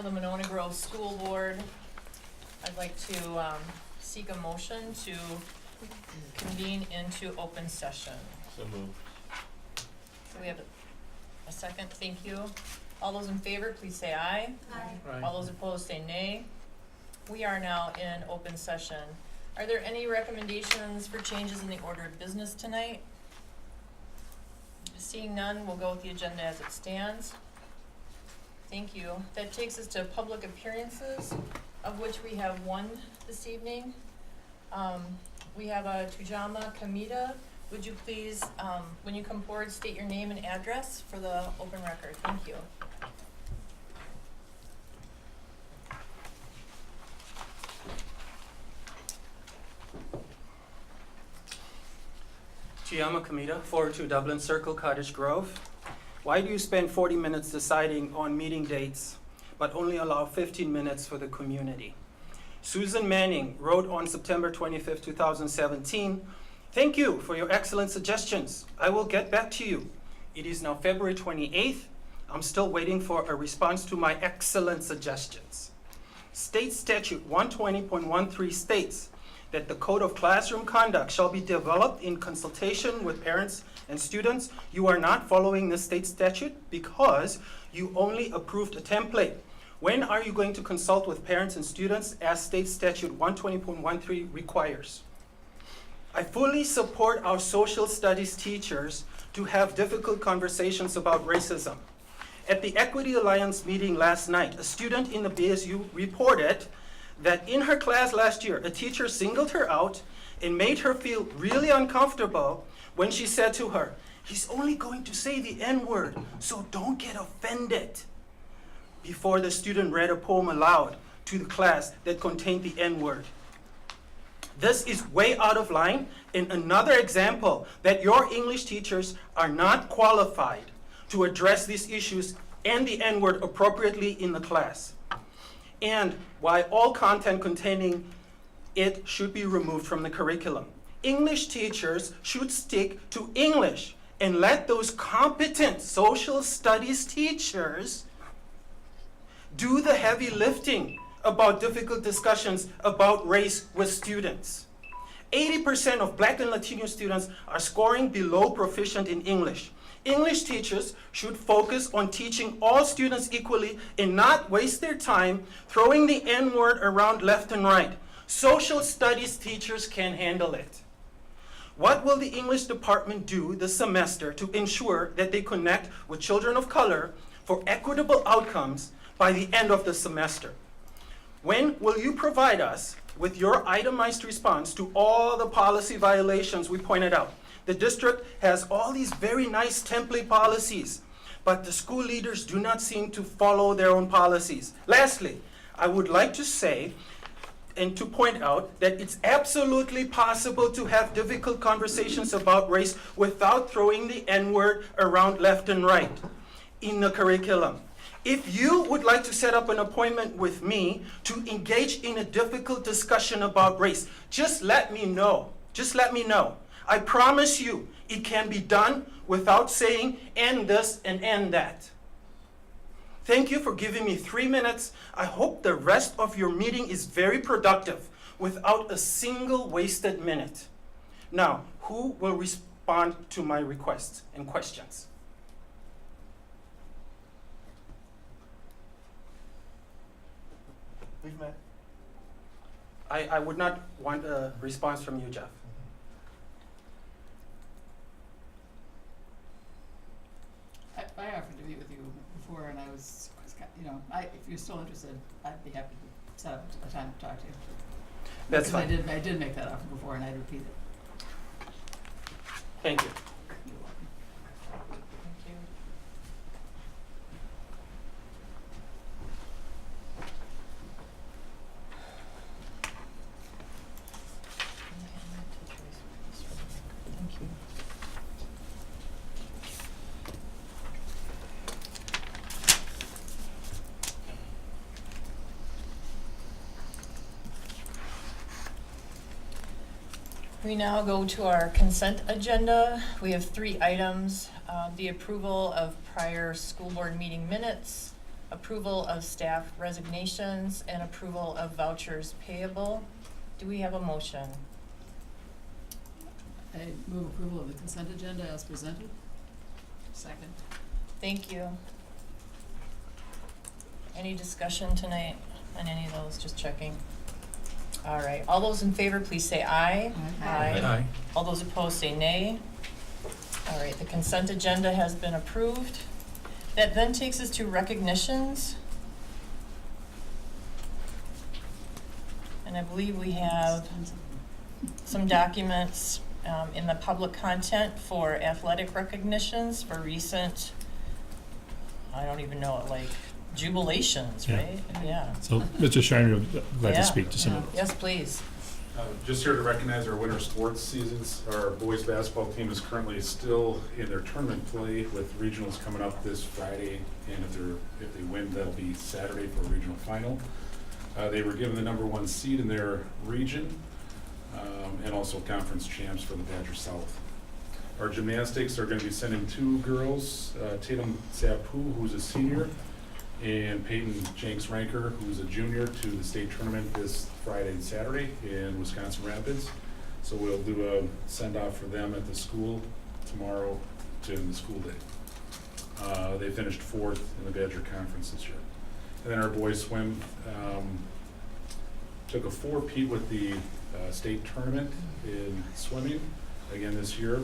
The Monona Grove School Board, I'd like to seek a motion to convene into open session. So moved. So we have a second, thank you. All those in favor, please say aye. Aye. All those opposed say nay. We are now in open session. Are there any recommendations for changes in the order of business tonight? Seeing none, we'll go with the agenda as it stands. Thank you. That takes us to public appearances, of which we have one this evening. We have a Tujama Kamita. Would you please, when you come forward, state your name and address for the open record? Thank you. Tujama Kamita, 402 Dublin Circle, Cottage Grove. Why do you spend 40 minutes deciding on meeting dates, but only allow 15 minutes for the community? Susan Manning wrote on September 25th, 2017, "Thank you for your excellent suggestions. I will get back to you." It is now February 28th. I'm still waiting for a response to my excellent suggestions. State Statute 120.13 states that the Code of Classroom Conduct shall be developed in consultation with parents and students. You are not following the state statute because you only approved a template. When are you going to consult with parents and students as State Statute 120.13 requires? I fully support our social studies teachers to have difficult conversations about racism. At the Equity Alliance meeting last night, a student in the BSU reported that in her class last year, a teacher singled her out and made her feel really uncomfortable when she said to her, "He's only going to say the N-word, so don't get offended," before the student read a poem aloud to the class that contained the N-word. This is way out of line and another example that your English teachers are not qualified to address these issues and the N-word appropriately in the class. And why all content containing it should be removed from the curriculum. English teachers should stick to English and let those competent social studies teachers do the heavy lifting about difficult discussions about race with students. 80% of Black and Latino students are scoring below proficient in English. English teachers should focus on teaching all students equally and not waste their time throwing the N-word around left and right. Social studies teachers can handle it. What will the English department do this semester to ensure that they connect with children of color for equitable outcomes by the end of the semester? When will you provide us with your itemized response to all the policy violations we pointed out? The district has all these very nice template policies, but the school leaders do not seem to follow their own policies. Lastly, I would like to say and to point out that it's absolutely possible to have difficult conversations about race without throwing the N-word around left and right in the curriculum. If you would like to set up an appointment with me to engage in a difficult discussion about race, just let me know. Just let me know. I promise you it can be done without saying and this and and that. Thank you for giving me 3 minutes. I hope the rest of your meeting is very productive without a single wasted minute. Now, who will respond to my requests and questions? We've met. I would not want a response from you, Jeff. I offered to meet with you before, and I was if you're still interested, I'd be happy to set up a time to talk to you. That's Because fine. I did make that offer before, and I'd repeat it. Thank you. You're welcome. Thank you. Thank you. We now go to our consent agenda. We have 3 items. The approval of prior school board meeting minutes, approval of staff resignations, and approval of vouchers payable. Do we have a motion? I move approval of the consent agenda as presented. Second. Thank you. Any discussion tonight on any of those? Just checking. All right, all those in favor, please say aye. Aye. All those opposed say nay. All right, the consent agenda has been approved. That then takes us to recognitions. And I believe we have some documents in the public content for athletic recognitions for recent, I don't even know it, like jubilations, Yeah. right? Yeah. So, Mr. Shiner, glad Yeah. to speak to some of those. Yes, please. Just here to recognize our winter sports seasons. Our boys basketball team is currently still in their tournament play with regionals coming up this Friday, and if they win, that'll be Saturday for a regional final. They were given the #1 seed in their region, and also conference champs for the Badger South. Our gymnastics are going to be sending 2 girls, Tatum Sapu, who's a senior, and Peyton Jenks-Ranker, who's a junior, to the state tournament this Friday and Saturday in Wisconsin Rapids. So we'll do a send-off for them at the school tomorrow to the school day. They finished 4th in the Badger Conference this year. And then our boys swim took a 4-peat with the state tournament in swimming again this year.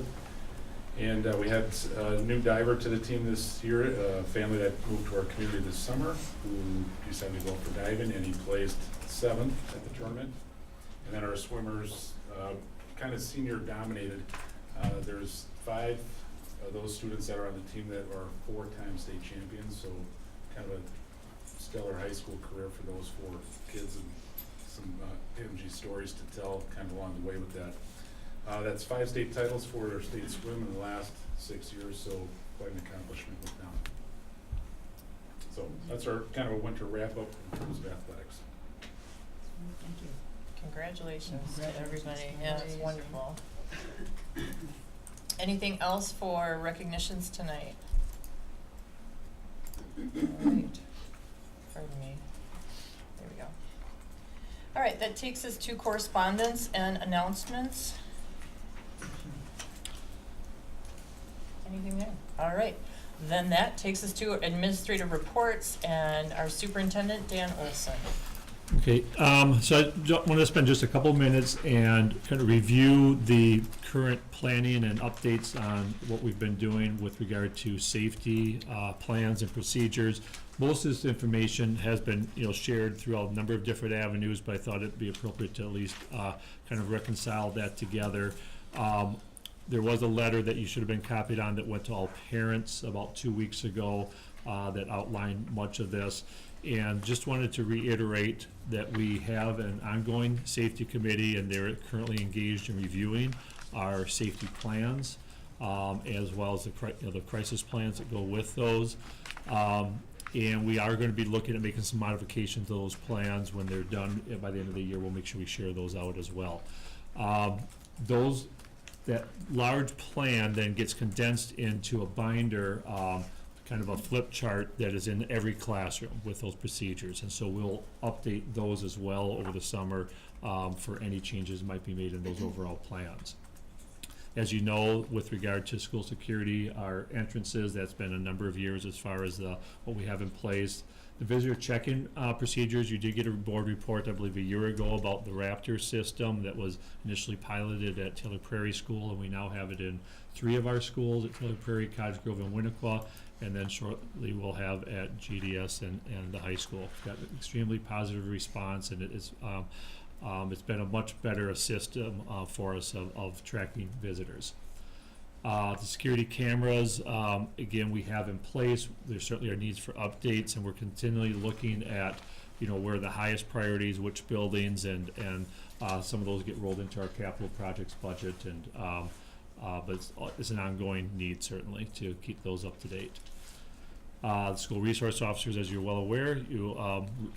And we had a new diver to the team this year, a family that moved to our community this summer who decided to go for diving, and he placed 7th at the tournament. And then our swimmers, kind of senior dominated. There's 5 of those students that are on the team that are 4-time state champions, so kind of a stellar high school career for those 4 kids, and some MG stories to tell kind of along the way with that. That's 5 state titles for their state swim in the last 6 years, so quite an accomplishment with them. So that's our kind of a winter wrap-up in terms of athletics. Thank you. Congratulations to Congratulations. everybody. Yeah, it's wonderful. Anything else for recognitions tonight? All right. Pardon me. There we go. All right, that takes us to correspondence and announcements. Anything there? All right. Then that takes us to administrative reports and our superintendent, Dan Olson. Okay, so I want to spend just a couple minutes and kind of review the current planning and updates on what we've been doing with regard to safety plans and procedures. Most of this information has been, shared throughout a number of different avenues, but I thought it'd be appropriate to at least kind of reconcile that together. There was a letter that you should have been copied on that went to all parents about 2 weeks ago that outlined much of this. And just wanted to reiterate that we have an ongoing safety committee, and they're currently engaged in reviewing our safety plans, as well as the crisis plans that go with those. And we are going to be looking at making some modifications to those plans when they're done by the end of the year. We'll make sure we share those out as well. That large plan then gets condensed into a binder, kind of a flip chart that is in every classroom with those procedures. And so we'll update those as well over the summer for any changes that might be made in those overall plans. As you know, with regard to school security, our entrances, that's been a number of years as far as what we have in place. The visitor check-in procedures, you did get a board report, I believe, a year ago about the Raptor system that was initially piloted at Taylor Prairie School, and we now have it in 3 of our schools at Taylor Prairie, Cottage Grove, and Winnequa, and then shortly we'll have at GDS and the high school. Got an extremely positive response, and it is it's been a much better system for us of tracking visitors. The security cameras, again, we have in place. There certainly are needs for updates, and we're continually looking at, where the highest priorities, which buildings, and some of those get rolled into our capital projects budget, and but it's an ongoing need certainly to keep those up to date. The school resource officers, as you're well aware, you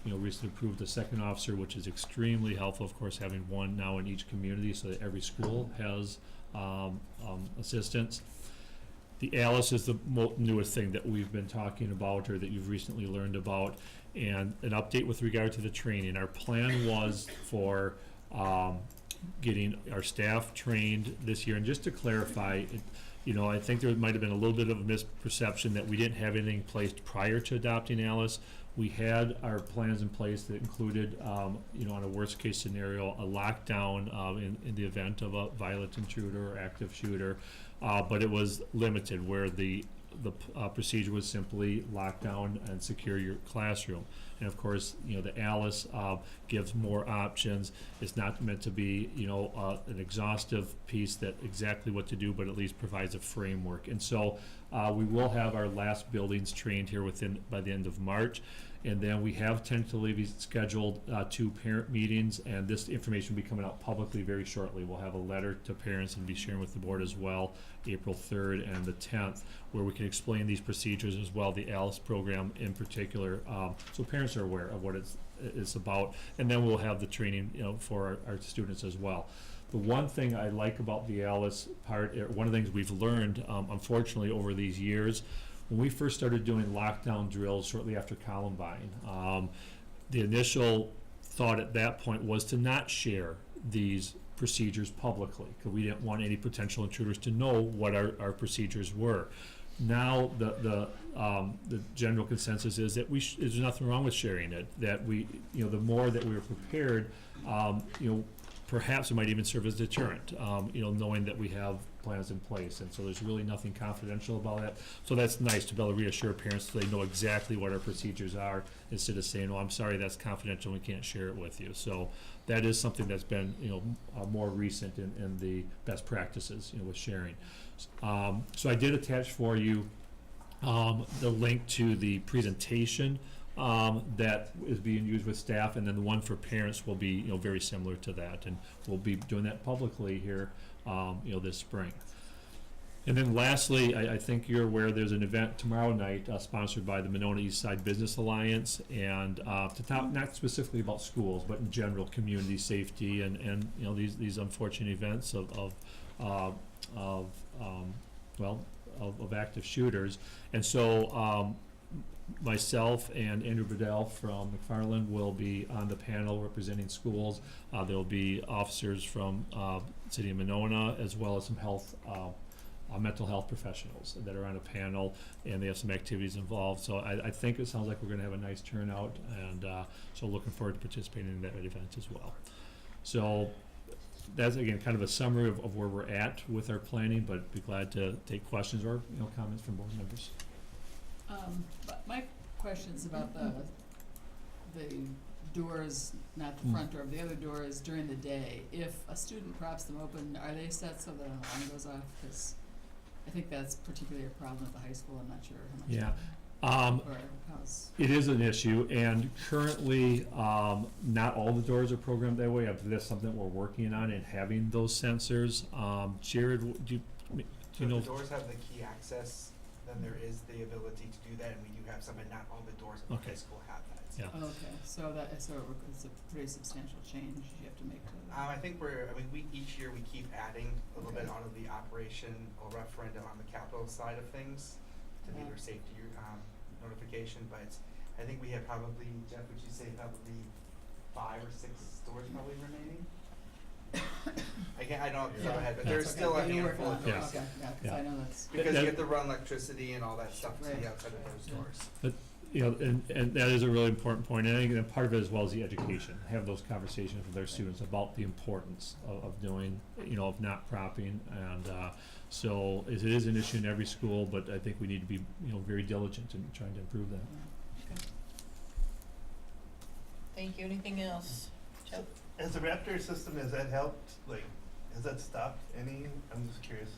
recently approved a 2nd officer, which is extremely helpful. Of course, having one now in each community so that every school has assistance. The ALICE is the newest thing that we've been talking about, or that you've recently learned about, and an update with regard to the training. Our plan was for getting our staff trained this year, and just to clarify, I think there might have been a little bit of a misperception that we didn't have anything placed prior to adopting ALICE. We had our plans in place that included, on a worst-case scenario, a lockdown in the event of a violent intruder or active shooter, but it was limited, where the procedure was simply lock down and secure your classroom. And of course, the ALICE gives more options. It's not meant to be, an exhaustive piece that exactly what to do, but at least provides a framework. And so we will have our last buildings trained here by the end of March. And then we have tentatively scheduled 2 parent meetings, and this information will be coming out publicly very shortly. We'll have a letter to parents and be sharing with the board as well, April 3rd and the 10th, where we can explain these procedures as well, the ALICE program in particular, so parents are aware of what it's about. And then we'll have the training, for our students as well. The one thing I like about the ALICE part, one of the things we've learned, unfortunately, over these years, when we first started doing lockdown drills shortly after Columbine, the initial thought at that point was to not share these procedures publicly, because we didn't want any potential intruders to know what our procedures were. Now the general consensus is that there's nothing wrong with sharing it. That we, the more that we were prepared, perhaps it might even serve as a deterrent, knowing that we have plans in place. And so there's really nothing confidential about that. So that's nice to be able to reassure parents so they know exactly what our procedures are, instead of saying, "Oh, I'm sorry, that's confidential, we can't share it with you." So that is something that's been, more recent in the best practices, with sharing. So I did attach for you the link to the presentation that is being used with staff, and then the one for parents will be, very similar to that, and we'll be doing that publicly here, this spring. And then lastly, I think you're aware there's an event tomorrow night sponsored by the Monona East Side Business Alliance, and to talk not specifically about schools, but in general community safety and these unfortunate events of active shooters. And so myself and Andrew Bedell from McFarland will be on the panel representing schools. There'll be officers from City of Monona, as well as some mental health professionals that are on a panel, and they have some activities involved. So I think it sounds like we're going to have a nice turnout, and so looking forward to participating in that event as well. So that's, again, kind of a summary of where we're at with our planning, but be glad to take questions or comments from board members. But my question's about the doors, not the front door, but the other doors during the day. If a student props them open, are they set so that an alarm goes off? Because I think that's particularly a problem at the high school. I'm not sure how much. Yeah. Or how's. It is an issue, and currently, not all the doors are programmed that way. That's something that we're working on, and having those sensors. Jared, do you know? The doors have the key access, then there is the ability to do that, and we do have some, but not all the doors in the high school have that. Yeah. Oh, okay, so it's a pretty substantial change you have to make to that. I think each year we keep adding a little bit onto the operation or referendum on the capital side of things to meet our safety notification, but I think we have probably, Jeff, would you say probably 5 or 6 doors probably remaining? I don't know off the top of my head, but there's still a handful of doors. Okay, yeah, because I know that's. Because you have to run electricity and all that stuff to the outside of those doors. But, and that is a really important point, and I think that part of it as well is the education. Have those conversations with their students about the importance of doing, of not propping, and so it is an issue in every school, but I think we need to be, very diligent in trying to improve that. Okay. Thank you. Anything else? Jeff? As the Raptor system, has that helped? Has that stopped any? I'm just curious.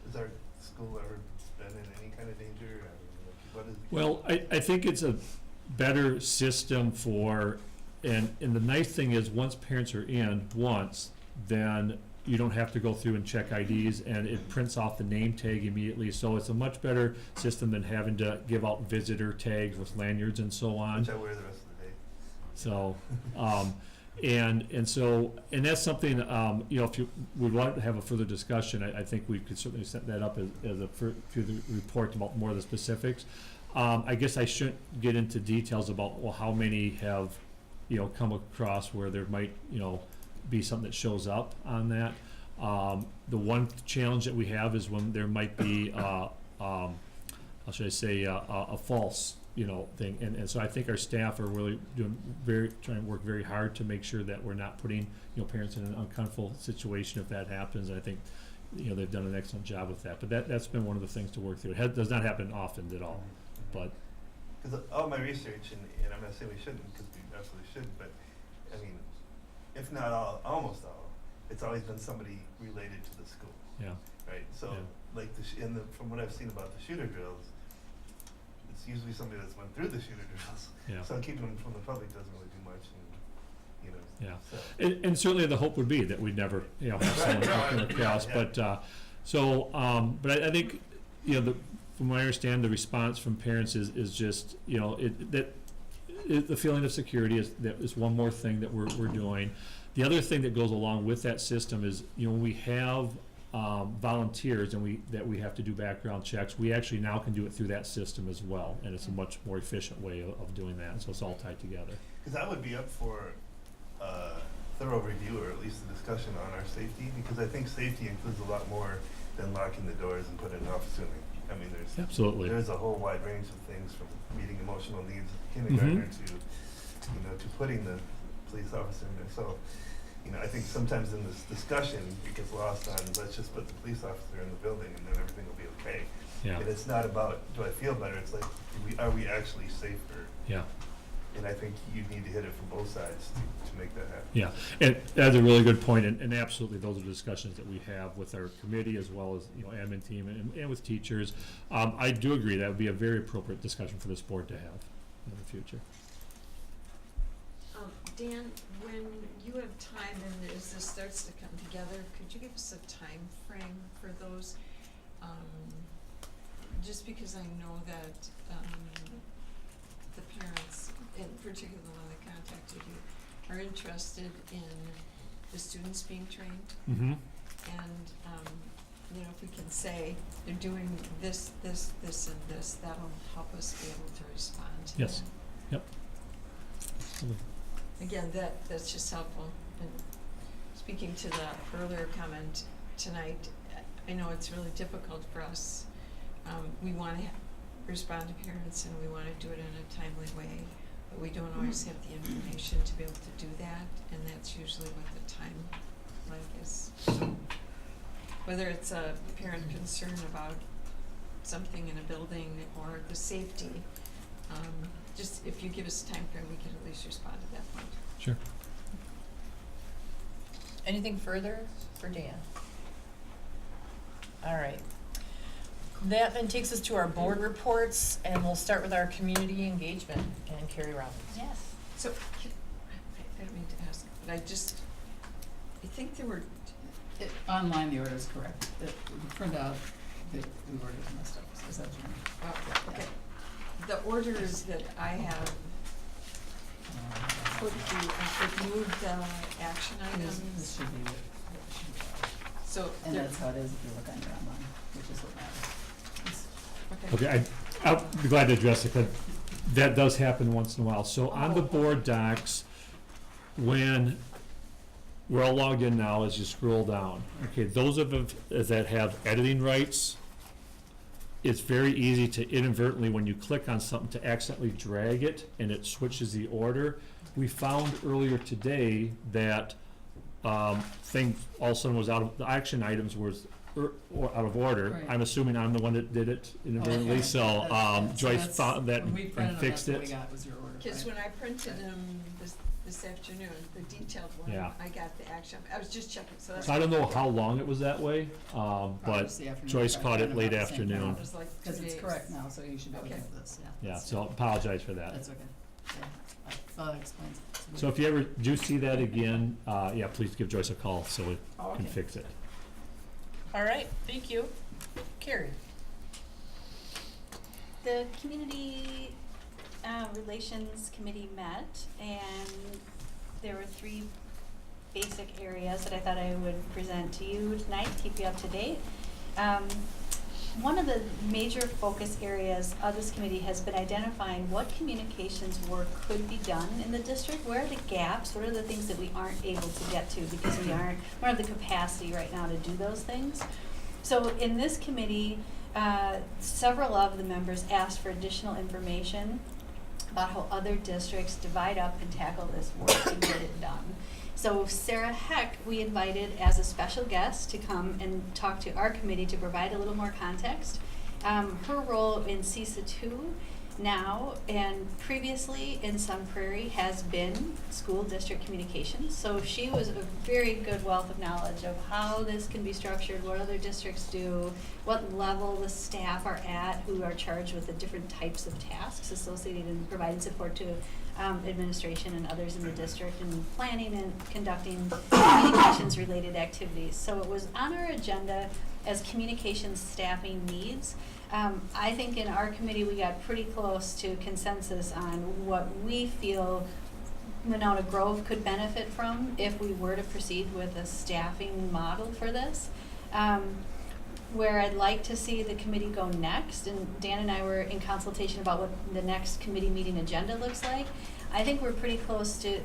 Has our school ever been in any kind of danger? What is the Well, I think it's a better system and the nice thing is once parents are in once, then you don't have to go through and check IDs, and it prints off the name tag immediately. So it's a much better system than having to give out visitor tags with lanyards and so on. which I wear the rest of the day? So, And so, and that's something, you know, if you would want to have a further discussion, I think we could certainly set that up as a further report about more of the specifics. I guess I shouldn't get into details about, well, how many have, you know, come across where there might, you know, be something that shows up on that. The one challenge that we have is when there might be, how should I say, a false, you know, thing. And so I think our staff are really trying to work very hard to make sure that we're not putting, you know, parents in an uncomfortable situation if that happens. And I think, you know, they've done an excellent job with that. But that's been one of the things to work through. It does not happen often at all, but. Because all my research, and I'm not saying we shouldn't, because we absolutely should, but I mean, if not all, almost all, it's always been somebody related to the school, Yeah. right? So, Yeah. like from what I've seen about the shooter drills, it's usually somebody that's went through the shooter drills. Yeah. So keeping them from the public doesn't really do much, and you know. Yeah. So. And certainly the hope would be that we'd never, you know, have someone come across, Yeah. but, but I think, you know, from what I understand, the response from parents is just, you know, the feeling of security is one more thing that we're doing. The other thing that goes along with that system is, you know, we have volunteers and that we have to do background checks. We actually now can do it through that system as well, and it's a much more efficient way of doing that, so it's all tied together. Because I would be up for thorough review, or at least a discussion on our safety, because I think safety includes a lot more than locking the doors and putting an officer in. I mean, Absolutely. there's a whole wide range of things, from meeting emotional needs of the kindergartner to, you know, to putting the police officer in there. So, you know, I think sometimes in this discussion, it gets lost on, let's just put the police officer in the building and then everything will be okay. Yeah. And it's not about, do I feel better? It's like, are we actually safer? Yeah. And I think you need to hit it from both sides to make that happen. Yeah, and that's a really good point, and absolutely, those are discussions that we have with our committee as well as, you know, admin team and with teachers. I do agree that would be a very appropriate discussion for this board to have in the future. Dan, when you have time and as this starts to come together, could you give us a time frame for those? Just because I know that the parents, in particular the one that contacted you, are interested in the students being trained. Mm-hmm. And, you know, if we can say they're doing this, this, this, and this, that'll help us be able to respond to Yes. that. Yep. Absolutely. Again, that's just helpful. And speaking to the earlier comment tonight, I know it's really difficult for us. We want to respond to parents and we want to do it in a timely way, but we don't always have the information to be able to do that, and that's usually what the timeline is. So whether it's a parent concern about something in a building or the safety, just if you give us a time frame, we can at least respond at that point. Sure. Anything further for Dan? All right. That then takes us to our board reports, and we'll start with our community engagement and Carrie Robbins. Yes. So, I didn't mean to ask, but I think there were, Online, the order is correct. The printout, the order is messed up. Is that what you mean? okay. The orders that I have put through, I moved the action This items. should be, it should be, So, and there- that's how it is if you look on your online, which is what matters. Okay, I'll be glad to address it, but that does happen once in a while. So on the board docs, when we're all logged in now, as you scroll down, okay, those of us that have editing rights, it's very easy to inadvertently, when you click on something, to accidentally drag it and it switches the order. We found earlier today that thing all of a sudden was the action items was out of order. Right. I'm assuming I'm the one that did it inadvertently, so Joyce found that when we and printed them, fixed that's what we it. got was your order, Because right? when I printed them this afternoon, the detailed one, Yeah. I got the action, I was just checking, so that's. So I don't know how long it was that way, Probably but just the afternoon, Joyce probably caught it around late about the same time. afternoon. It was like 2 Because it's days. correct now, so you should be able to Okay. have this, yeah. yeah, That's- so apologize for that. That's okay. Yeah, well, that explains it. So if you ever do see that again, yeah, please give Joyce a call so we Oh, can okay. fix it. All right, thank you. Carrie? The Community Relations Committee met, and there were 3 basic areas that I thought I would present to you tonight, keep you up to date. One of the major focus areas of this committee has been identifying what communications work could be done in the district. Where are the gaps? What are the things that we aren't able to get to because we don't have the capacity right now to do those things? So in this committee, several of the members asked for additional information about how other districts divide up and tackle this work and get it done. So Sarah Heck, we invited as a special guest to come and talk to our committee to provide a little more context. Her role in CISA 2 now and previously in Sun Prairie has been school district communications. So she was a very good wealth of knowledge of how this can be structured, what other districts do, what level the staff are at who are charged with the different types of tasks associated in providing support to administration and others in the district and planning and conducting communications related activities. So it was on our agenda as communications staffing needs. I think in our committee we got pretty close to consensus on what we feel Monona Grove could benefit from if we were to proceed with a staffing model for this. Where I'd like to see the committee go next, and Dan and I were in consultation about what the next committee meeting agenda looks like. I think we're pretty close to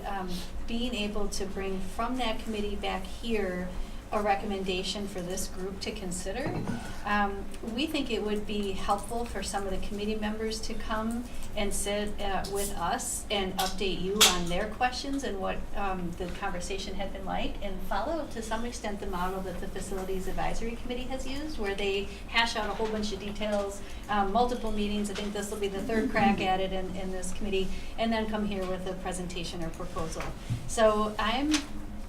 being able to bring from that committee back here a recommendation for this group to consider. We think it would be helpful for some of the committee members to come and sit with us and update you on their questions and what the conversation had been like, and follow to some extent the model that the Facilities Advisory Committee has used, where they hash out a whole bunch of details, multiple meetings. I think this will be the 3rd crack at it in this committee, and then come here with a presentation or proposal. So I'm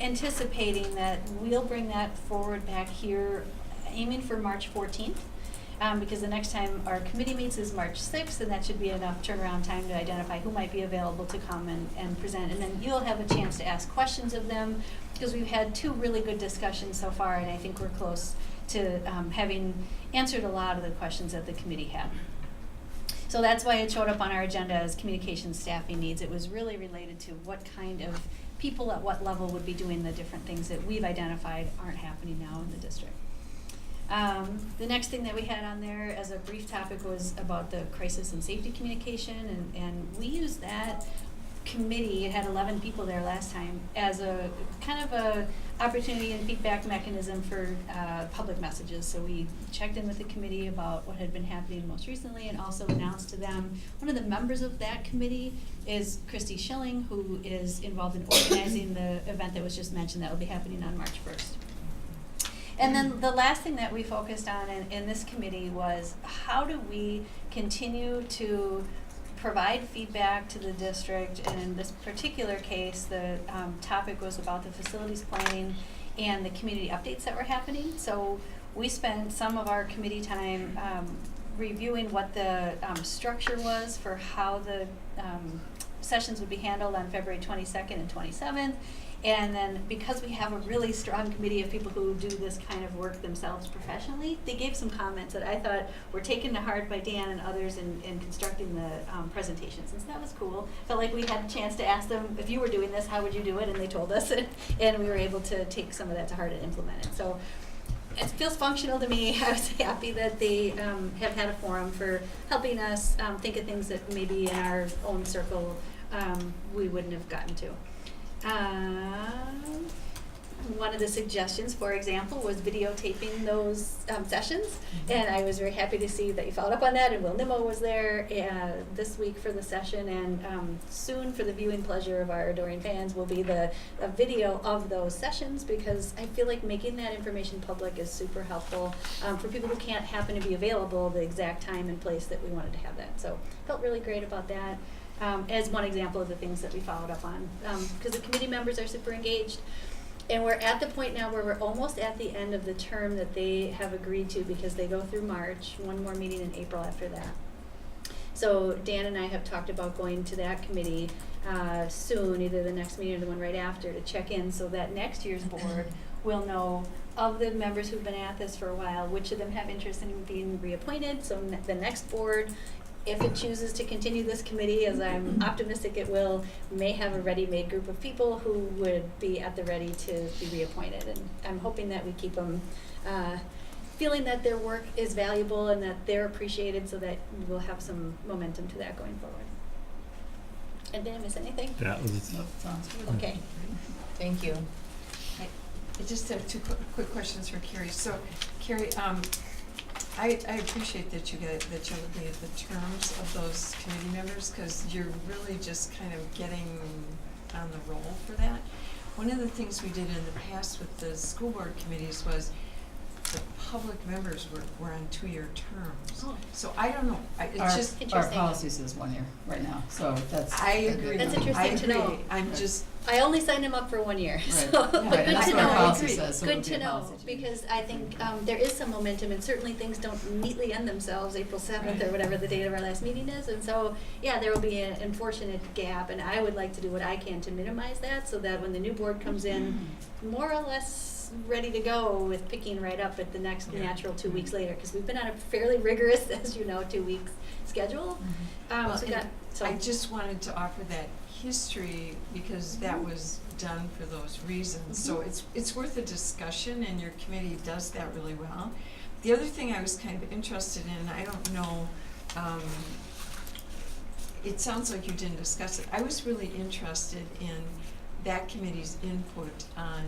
anticipating that we'll bring that forward back here, aiming for March 14th, because the next time our committee meets is March 6th, and that should be enough turnaround time to identify who might be available to come and present. And then you'll have a chance to ask questions of them, because we've had 2 really good discussions so far, and I think we're close to having answered a lot of the questions that the committee had. So that's why it showed up on our agenda as communication staffing needs. It was really related to what kind of people at what level would be doing the different things that we've identified aren't happening now in the district. The next thing that we had on there as a brief topic was about the crisis and safety communication, and we used that committee, it had 11 people there last time, as a kind of a opportunity and feedback mechanism for public messages. So we checked in with the committee about what had been happening most recently, and also announced to them. One of the members of that committee is Christy Schilling, who is involved in organizing the event that was just mentioned that will be happening on March 1st. And then the last thing that we focused on in this committee was how do we continue to provide feedback to the district, and in this particular case, the topic was about the facilities planning and the community updates that were happening. So we spent some of our committee time reviewing what the structure was for how the sessions would be handled on February 22nd and 27th. And then because we have a really strong committee of people who do this kind of work themselves professionally, they gave some comments that I thought were taken to heart by Dan and others in constructing the presentations. And so that was cool. Felt like we had a chance to ask them, if you were doing this, how would you do it? And they told us, and we were able to take some of that to heart and implement it. So it feels functional to me. I was happy that they have had a forum for helping us think of things that maybe in our own circle we wouldn't have gotten to. One of the suggestions, for example, was videotaping those sessions, and I was very happy to see that you followed up on that, and Will Nimmo was there this week for the session, and soon for the viewing pleasure of our adoring fans will be a video of those sessions, because I feel like making that information public is super helpful for people who can't happen to be available the exact time and place that we wanted to have that. So felt really great about that. As one example of the things that we followed up on, because the committee members are super engaged. And we're at the point now where we're almost at the end of the term that they have agreed to, because they go through March, one more meeting in April after that. So Dan and I have talked about going to that committee soon, either the next meeting or the one right after, to check in so that next year's board will know of the members who've been at this for a while, which of them have interest in being reappointed. So the next board if it chooses to continue this committee, as I'm optimistic it will, may have a ready-made group of people who would be at the ready to be reappointed. And I'm hoping that we keep them feeling that their work is valuable and that they're appreciated, so that we'll have some momentum to that going forward. And did I miss anything? That was, Nope, sounds good. Okay. Thank you. I just have two quick questions for Carrie. So, Carrie, I appreciate that you're looking at the terms of those committee members, because you're really just kind of getting on the roll for that. One of the things we did in the past with the school board committees was the public members were on 2-year terms. Oh. So I don't know, it's just, Our Interesting. policy says 1 year right now, so that's. I agree. That's interesting I to agree. know. I'm just, I only signed them up for 1 year, so, Right. but Right, good and that's to what our know. policy says, so it Good would be to a know, policy change. because I think there is some momentum, and certainly things don't neatly end themselves April 7th or Right. whatever the date of our last meeting is, and so, yeah, there will be an unfortunate gap, and I would like to do what I can to minimize that, so that when the new board comes in, more or less ready to go with picking right up at the next Yeah. natural 2 weeks later, because we've been on a fairly rigorous, as you know, 2 weeks schedule. Well, So and that, so. I just wanted to offer that history because that was done for those reasons. So Mhm. it's worth a discussion, and your committee does that really well. The other thing I was kind of interested in, I don't know, it sounds like you didn't discuss it. I was really interested in that committee's input on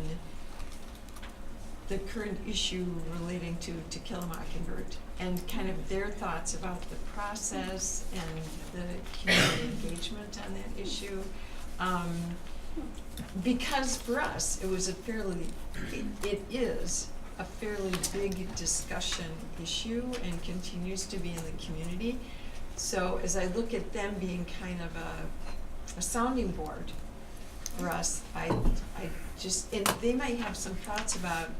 the current issue relating to Kill a Mockingbird, and kind of their thoughts about the process and the community engagement on that issue. Because for us, it was it is a fairly big discussion issue and continues to be in the community. So as I look at them being kind of a sounding board for us, I just, and they might have some thoughts about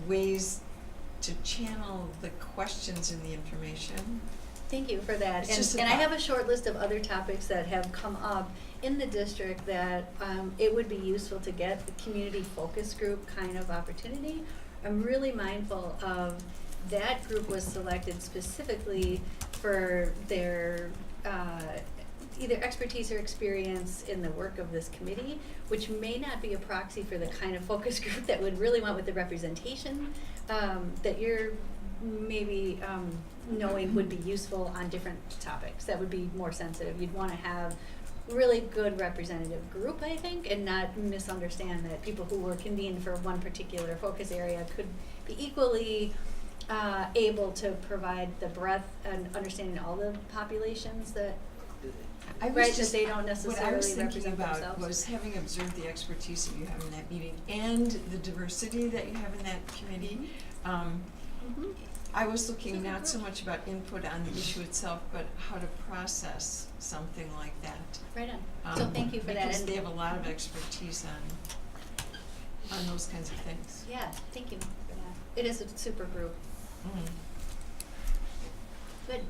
ways to channel the questions in the information. Thank you for that. It's just a And I thought. have a short list of other topics that have come up in the district that it would be useful to get the community focus group kind of opportunity. I'm really mindful of that group was selected specifically for their either expertise or experience in the work of this committee, which may not be a proxy for the kind of focus group that would really want with the representation that you're maybe knowing would be useful on different topics that would be more sensitive. You'd want to have really good representative group, I think, and not misunderstand that people who were convened for one particular focus area could be equally able to provide the breadth and understanding all the populations that I was right, just, that they don't what I was necessarily thinking represent about themselves. was having observed the expertise that you have in that meeting and the diversity that you have in that committee. Mhm. I was looking not so much about input on the issue itself, but how to process something like that. Right on. So thank you for that. Because And they have a lot of expertise on those kinds of things. yeah, thank you for that. It is a super group. Mhm. Good.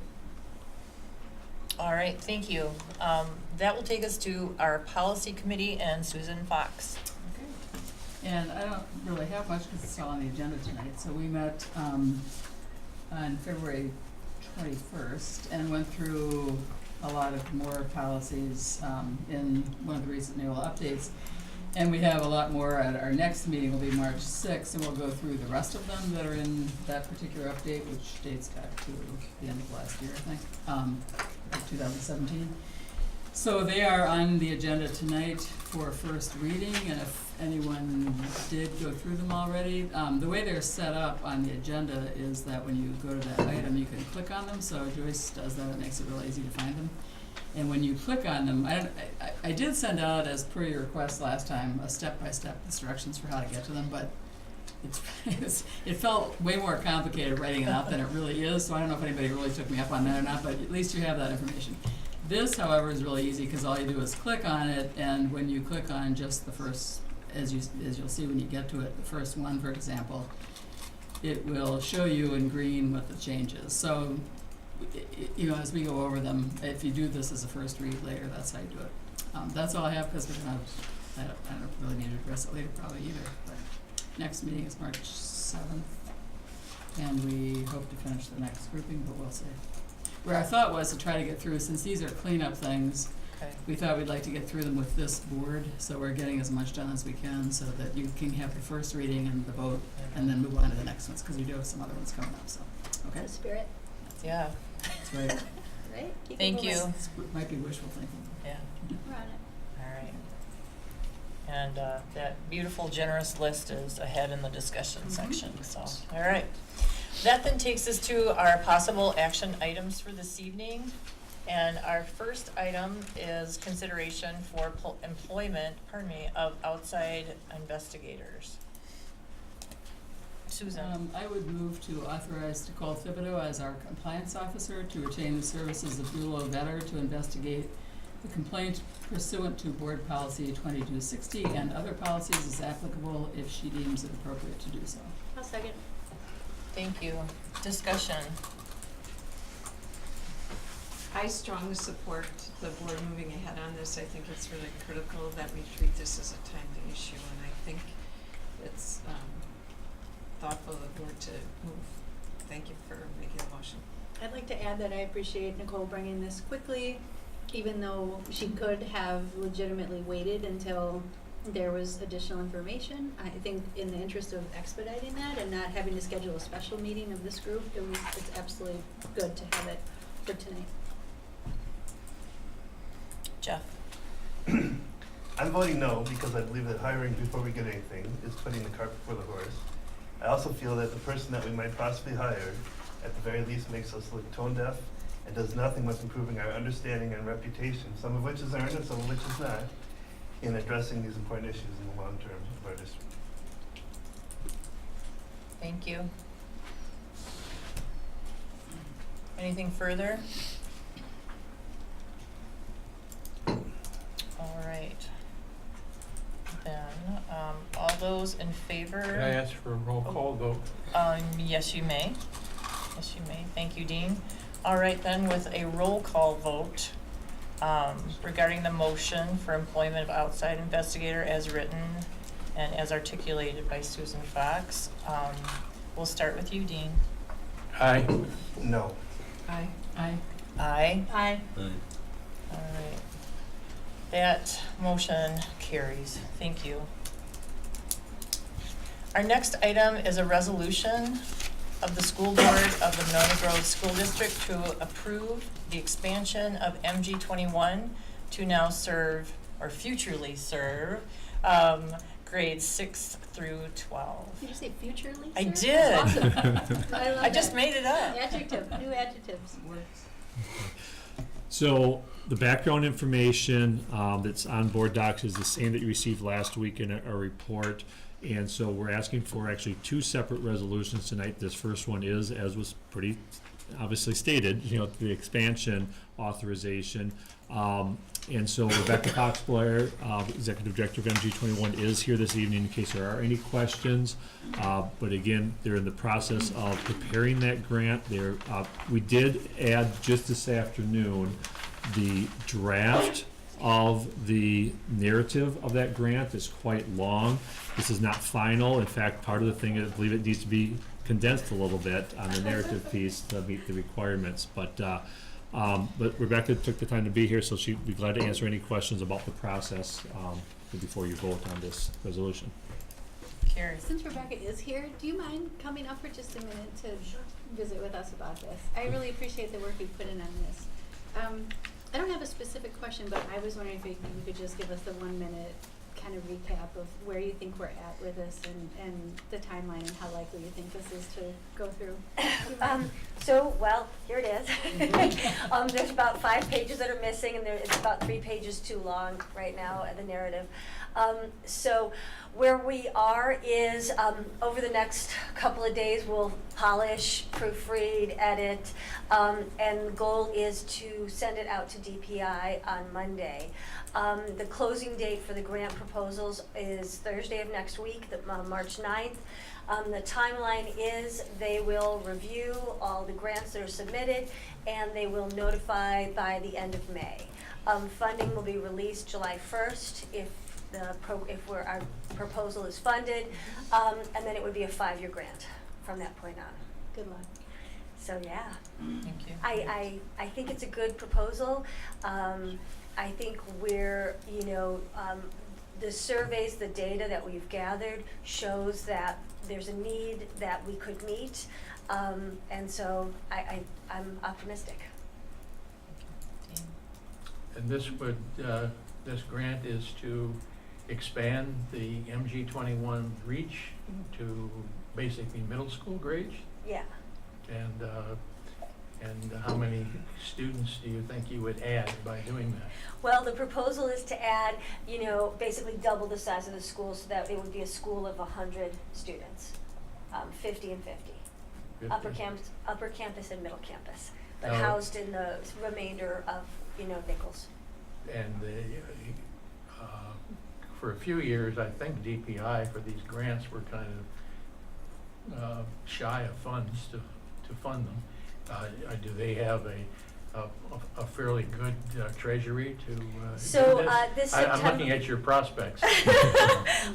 All right, thank you. That will take us to our policy committee and Susan Fox. Okay. And I don't really have much because it's all on the agenda tonight. So we met on February 21st and went through a lot of more policies in one of the recent annual updates. And we have a lot more at our next meeting, will be March 6th, and we'll go through the rest of them that are in that particular update, which dates back to the end of last year, I think, of 2017. So they are on the agenda tonight for first reading, and if anyone did go through them already, the way they're set up on the agenda is that when you go to that item, you can click on them, so Joyce does that, it makes it really easy to find them. And when you click on them, I did send out, as per your request last time, a step-by-step instructions for how to get to them, but it felt way more complicated writing it out than it really is, so I don't know if anybody really took me up on that or not, but at least you have that information. This, however, is really easy because all you do is click on it, and when you click on just the first, as you'll see when you get to it, the first one, for example, it will show you in green what the changes. So, you know, as we go over them, if you do this as a first read later, that's how you do it. That's all I have because I don't really need to address it later probably either. But next meeting is March 7th, and we hope to finish the next grouping, but we'll see. where our thought was to try to get through, since these are cleanup things, Okay. we thought we'd like to get through them with this board, so we're getting as much done as we can, so that you can have the first reading and the vote, and then move on to the next ones, because we do have some other ones coming up, so, okay? The spirit, Yeah, That's right. right? Keep it thank you. moving. It might be wishful thinking. Yeah, We're on it. all right. And that beautiful, generous list is ahead in the discussion section, so, all right. That then takes us to our possible action items for this evening. And our first item is consideration for employment, of outside investigators. Susan? I would move to authorize Nicole Thibodeau as our compliance officer to retain the services of Bulow Vetter to investigate the complaint pursuant to board policy 2260 and other policies as applicable if she deems it appropriate to do so. I'll second. Thank you. Discussion. I strongly support the board moving ahead on this. I think it's really critical that we treat this as a timely issue, and I think it's thoughtful of the board to move. Thank you for making the motion. I'd like to add that I appreciate Nicole bringing this quickly, even though she could have legitimately waited until there was additional information. I think in the interest of expediting that and not having to schedule a special meeting of this group, it's absolutely good to have it for tonight. Jeff? I'm voting no because I believe that hiring before we get anything is putting the cart before the horse. I also feel that the person that we might possibly hire at the very least makes us look tone deaf and does nothing with improving our understanding and reputation, some of which is earned and some of which is not, in addressing these important issues in the long term of our district. Thank you. Anything further? All right. Then, all those in favor? Can I ask for a roll call vote? Yes, you may. Yes, you may. Thank you, Dean. All right, then, with a roll call vote, regarding the motion for employment of outside investigator as written and as articulated by Susan Fox, we'll start with you, Dean. Aye. No. Aye. Aye. Aye. Aye. All right. That motion carries. Thank you. Our next item is a resolution of the school board of the Monona Grove School District to approve the expansion of MG 21 to now serve, or futurely serve, grades 6 through 12. Did you say futurely? I sir? did. That's awesome. I love I just that. made it up. Adjective, new adjectives. Works. So the background information that's on board docs is the same that you received last week in a report. And so we're asking for actually two separate resolutions tonight. This first one is, as was pretty obviously stated, the expansion authorization. And so Rebecca Foxblair, Executive Director of MG21, is here this evening in case there are any questions. But again, they're in the process of preparing that grant. We did add just this afternoon the draft of the narrative of that grant. Is quite long. This is not final. In fact, part of the thing, I believe it needs to be condensed a little bit on the narrative piece to meet the requirements. But Rebecca took the time to be here, so she'd be glad to answer any questions about the process before you vote on this resolution. Carrie. Since Rebecca is here, do you mind coming up for just a minute to visit with us about this? I really appreciate the work you put in on this. I don't have a specific question, but I was wondering if you could just give us the 1 minute kind of recap of where you think we're at with this and the timeline and how likely you think this is to go through. Well, here it is. There's about 5 pages that are missing, and it's about 3 pages too long right now, the narrative. So where we are is over the next couple of days we'll polish, proofread, edit, and the goal is to send it out to DPI on Monday. The closing date for the grant proposals is Thursday of next week, March 9th. The timeline is they will review all the grants that are submitted and they will notify by the end of May. Funding will be released July 1st if our proposal is funded, and then it would be a 5-year grant from that point on. Good luck. So, yeah. Thank you. I think it's a good proposal. I think we're, the surveys, the data that we've gathered shows that there's a need that we could meet. And so I'm optimistic. Dean? And this would, this grant is to expand the MG21 reach to basically middle school grades? Yeah. And how many students do you think you would add by doing that? Well, the proposal is to add, basically double the size of the school so that it would be a school of 100 students, 50 and 50. 50? Upper campus and middle campus, but Now- housed in the remainder of, Nichols. And for a few years, I think DPI for these grants were kind of shy of funds to fund them. Do they have a fairly good treasury to do So, this? this I'm September- looking at your prospects.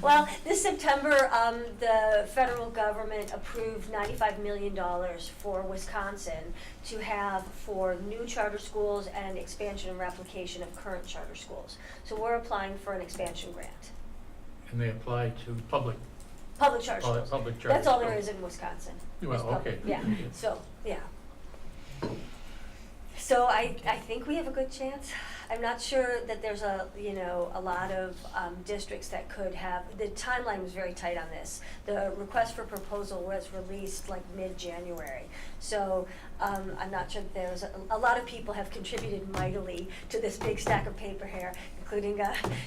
Well, this September, the federal government approved $95 million for Wisconsin to have for new charter schools and expansion and replication of current charter schools. So we're applying for an expansion grant. And they apply to public Charter schools. public charter That's all there schools. is in Wisconsin. Well, is public. okay. Yeah, so, yeah. So I think we have a good chance. I'm not sure that there's a lot of districts that could have, the timeline was very tight on this. The request for proposal was released like mid-January. So I'm not sure that there's, a lot of people have contributed mightily to this big stack of paper here, including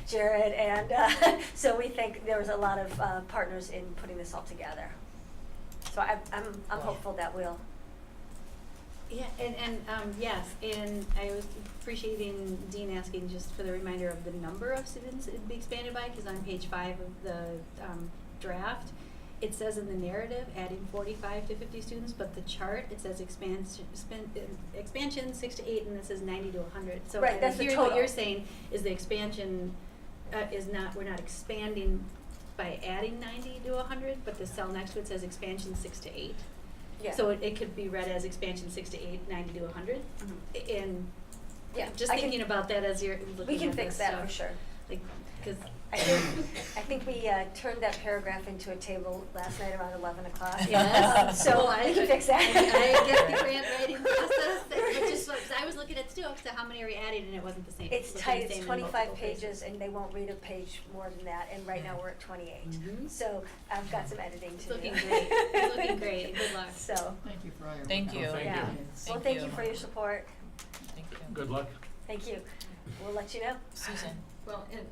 Jared, and so we think there was a lot of partners in putting this all together. So I'm hopeful that we'll. Yeah, and yes, and I was appreciating Dean asking just for the reminder of the number of students it'd be expanded by, because on page 5 of the draft, it says in the narrative adding 45 to 50 students, but the chart, it says expansion 6 to 8, and this is 90 to 100. So Right, that's the hearing what total. you're saying is the expansion we're not expanding by adding 90 to 100, but the cell next to it says expansion 6 to 8. Yeah. So it could be read as expansion 6 to 8, 90 to 100. And Yeah, just I can- thinking about that as you're looking at this. We can fix that for sure. Like, because I think we turned that paragraph into a table last night around 11 o'clock. Yes. So Well, we can fix that. I get the grant writing process, but just because I was looking at too, so how many are we adding, and it wasn't the same. It's Looking tight, the it's same in 25 multiple pages, places. and they won't read a page more than that, and right now we're at 28. Mhm. So I've got some editing It's to do. looking great. It's looking great. Good luck. So, Thank you for all your work. Thank on you. it. Thank yeah. you. Well, thank you for your support. Thank you. Good luck. Thank you. We'll let you know. Susan? Well, and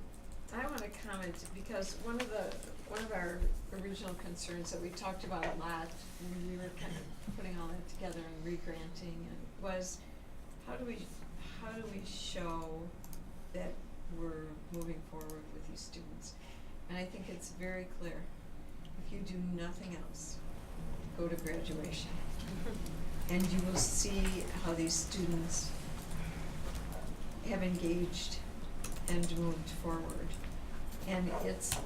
I want to comment because one of our original concerns that we talked about a lot when we were kind of putting all that together and re-granting was how do we show that we're moving forward with these students? And I think it's very clear. If you do nothing else, go to graduation. And you will see how these students have engaged and moved forward. And it's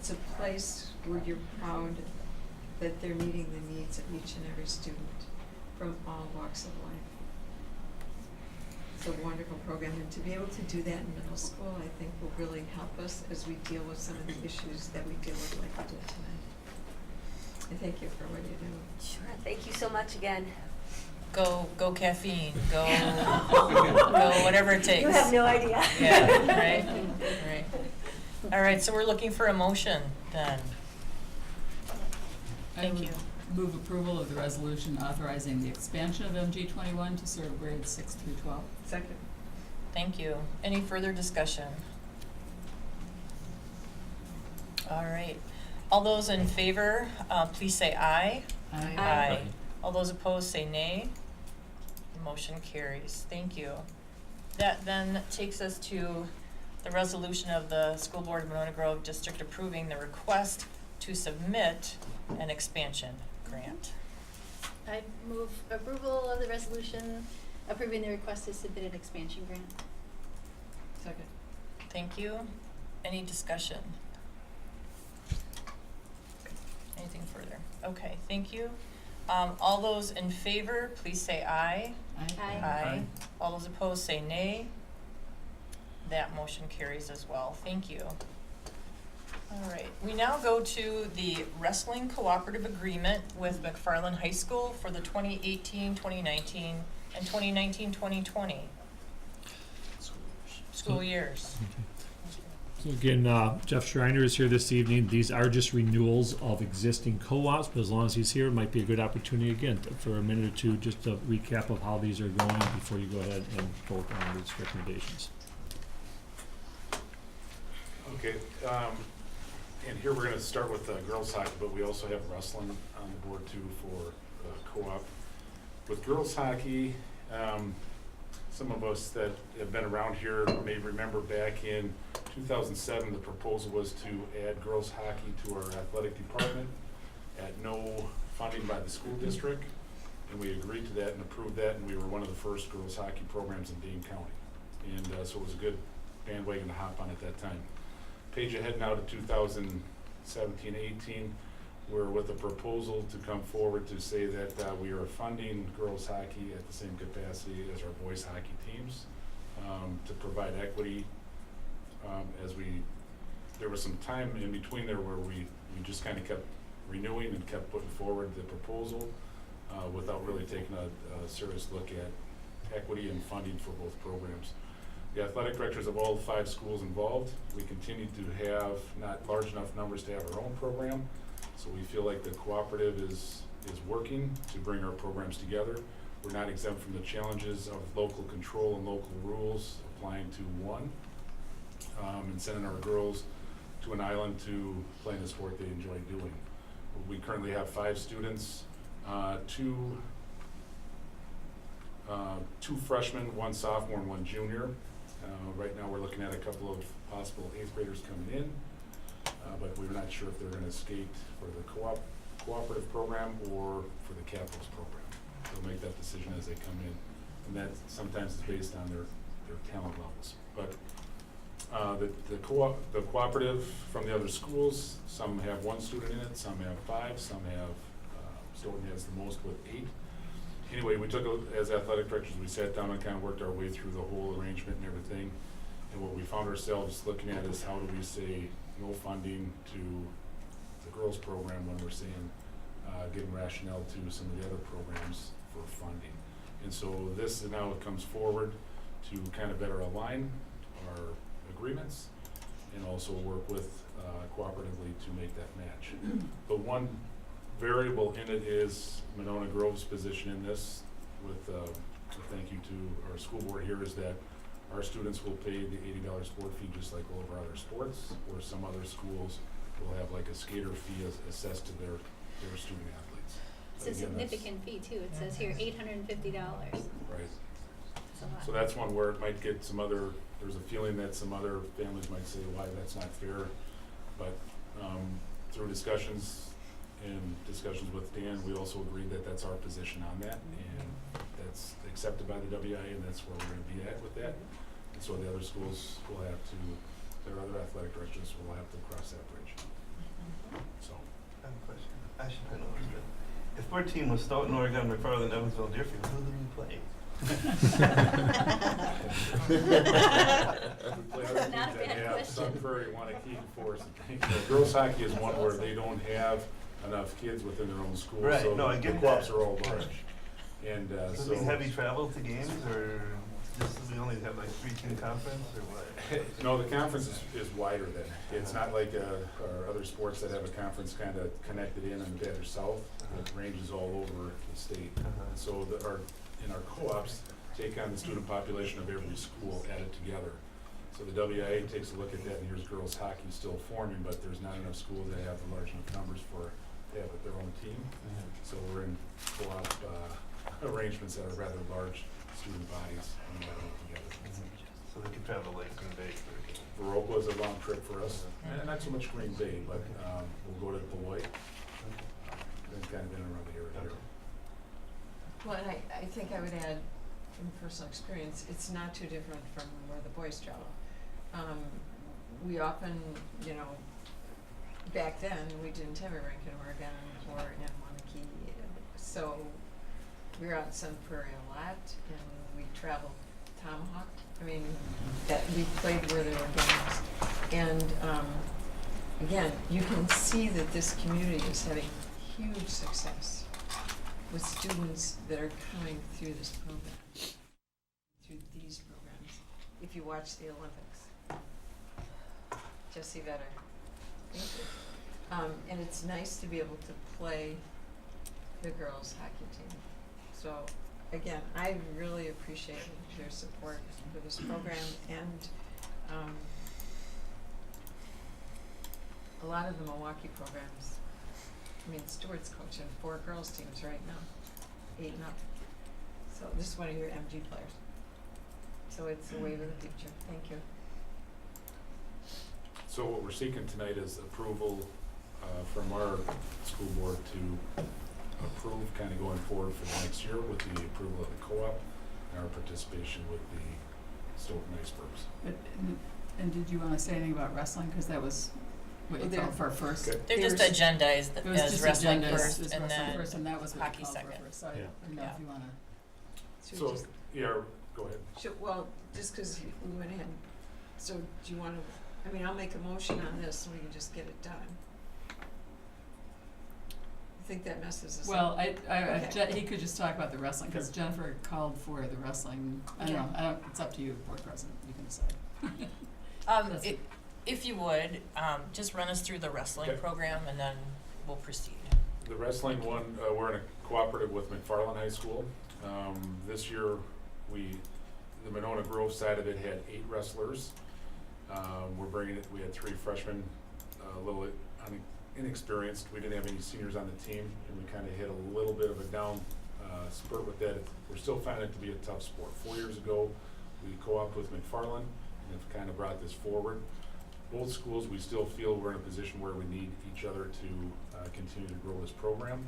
a place where you're proud that they're meeting the needs of each and every student from all walks of life. It's a wonderful program, and to be able to do that in middle school, I think will really help us as we deal with some of the issues that we deal with like we did tonight. And thank you for what you do. Sure. Thank you so much again. Go caffeine, go whatever it takes. You have no idea. Yeah, right. All right, so we're looking for a motion then. Thank you. I would move approval of the resolution authorizing the expansion of MG21 to serve grades 6 through 12. Second. Thank you. Any further discussion? All right. All those in favor, please say aye. Aye. All those opposed say nay. The motion carries. Thank you. That then takes us to the resolution of the School Board of Monona Grove District approving the request to submit an expansion grant. I move approval of the resolution approving the request to submit an expansion grant. Second. Thank you. Any discussion? Anything further? Okay, thank you. All those in favor, please say aye. Aye. All those opposed say nay. That motion carries as well. Thank you. All right, we now go to the Wrestling Cooperative Agreement with McFarland High School for the 2018-2019 and 2019-2020 school years. So again, Jeff Schreiner is here this evening. These are just renewals of existing co-ops, but as long as he's here, it might be a good opportunity again for a minute or two, just a recap of how these are going before you go ahead and vote on these recommendations. Okay, and here we're gonna start with girls hockey, but we also have wrestling on the board too for co-op. With girls hockey, some of us that have been around here may remember back in 2007, the proposal was to add girls hockey to our athletic department at no funding by the school district. And we agreed to that and approved that, and we were one of the first girls hockey programs in Dane County. And so it was a good bandwagon to hop on at that time. Page ahead now to 2017-18, we're with a proposal to come forward to say that we are funding girls hockey at the same capacity as our boys hockey teams to provide equity. There was some time in between there where we just kind of kept renewing and kept putting forward the proposal without really taking a serious look at equity and funding for both programs. The athletic directors of all 5 schools involved, we continue to have not large enough numbers to have our own program, so we feel like the cooperative is working to bring our programs together. We're not exempt from the challenges of local control and local rules applying to one, and sending our girls to an island to play in a sport they enjoy doing. We currently have 5 students, 2 freshmen, 1 sophomore, and 1 junior. Right now we're looking at a couple of possible 8th graders coming in, but we're not sure if they're going to skate for the cooperative program or for the capitals program. They'll make that decision as they come in, and that sometimes is based on their talent levels. But the cooperative from the other schools, some have 1 student in it, some have 5, some have, Stoughton has the most with 8. Anyway, we took, as athletic directors, we sat down and kind of worked our way through the whole arrangement and everything. And what we found ourselves looking at is how do we say no funding to the girls program when we're saying giving rationale to some of the other programs for funding. And so this is now it comes forward to kind of better align our agreements and also work with cooperatively to make that match. But one variable in it is Monona Grove's position in this with a thank you to our school board here is that our students will pay the $80 sport fee just like all of our other sports, where some other schools will have like a skater fee assessed to their student athletes. It's But a again, significant fee too. It says here $850. Right. That's a lot. So that's one where it might get some other, there's a feeling that some other families might say, why, that's not fair. But through discussions with Dan, we also agreed that that's our position on that, and that's accepted by the WIA, and that's where we're gonna be at with that. And so the other schools will have to, their other athletic directors will have to cross that bridge. So. I have a question. I should know this, but if our team was Stoughton, Oregon, McFarland, Evansville, Deerfield, who did we play? We play other Not a teams that bad have question. some very wanna keep force and things. So girls hockey is one where they don't have enough kids within their own school, Right, so no, I the get co-ops that. are all large. And So so. we heavy travel to games, or just we only have like 3-team conference, or what? No, the conference is wider than, it's not like our other sports that have a conference kind of connected in on the other south. It ranges all over the state. And so in our co-ops, take on the student population of every school added together. So the WIA takes a look at that, and here's girls hockey still forming, but there's not enough schools that have the large enough numbers to have their own team. So we're in co-op arrangements that are rather large student bodies and we got it all together. So they could travel like Green Bay for a game. Baroque was a long trip for us, and not so much Green Bay, but we'll go to Beloit. Then kind of been around the area here. Well, and I think I would add, from personal experience, it's not too different from where the boys travel. We often, back then, we didn't have a rink in Oregon or in Wanakee, So we're out Sun Prairie a lot, and we travel Tomahawk. I mean, that we played where there were games. And again, you can see that this community is having huge success with students that are coming through this program, through these programs. If you watch the Olympics. Jesse Vetter. Thank you. And it's nice to be able to play the girls' hockey team. So, again, I really appreciate their support for this program, and a lot of the Milwaukee programs, I mean, Stuart's coaching 4 girls' teams right now, 8 and up. So this is one of your MG players. So it's a wave of the future. Thank you. So what we're seeking tonight is approval from our school board to approve kind of going forward for the next year with the approval of the co-op and our participation with the Stoughton Icebergs. And did you want to say anything about wrestling? Because that was what you Well, called for first. Okay. They're just agendized It was as just wrestling agendas first, as and wrestling then first, and that was what you hockey called second. for first. So I Yeah. didn't know Yeah. if you want to. So So, just, yeah, go ahead. well, just because we went ahead, so do you want to, I mean, I'll make a motion on this so we can just get it done. I think that messes us Well, up. he could just talk about the wrestling, because Jennifer called for the wrestling. I don't know, it's up to you, board president, you can decide. If you would, just run us through the wrestling Okay. program, and then we'll proceed. The wrestling one, we're in a cooperative with McFarland High School. This year, the Monona Grove side of it had 8 wrestlers. We're bringing it, we had 3 freshmen, a little inexperienced. We didn't have any seniors on the team, and we kind of hit a little bit of a down spurt with that. We're still finding it to be a tough sport. 4 years ago, we co-opted with McFarland and have kind of brought this forward. Both schools, we still feel we're in a position where we need each other to continue to grow this program.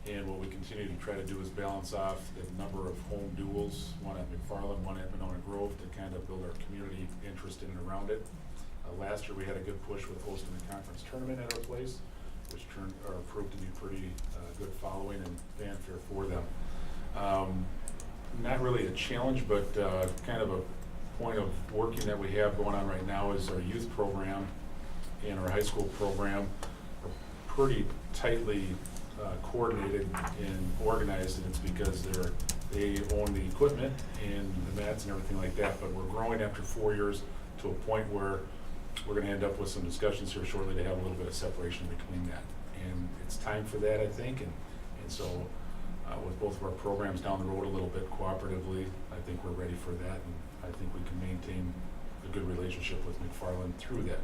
And what we continue to try to do is balance off the number of home duels, one at McFarland, one at Monona Grove, to kind of build our community interest in and around it. Last year, we had a good push with hosting the conference tournament at our place, which proved to be pretty good following and fanfare for them. Not really a challenge, but kind of a point of working that we have going on right now is our youth program and our high school program are pretty tightly coordinated and organized, and it's because they own the equipment and the mats and everything like that, but we're growing after 4 years to a point where we're gonna end up with some discussions here shortly to have a little bit of separation between that. And it's time for that, I think, and so with both of our programs down the road a little bit cooperatively, I think we're ready for that, and I think we can maintain a good relationship with McFarland through that.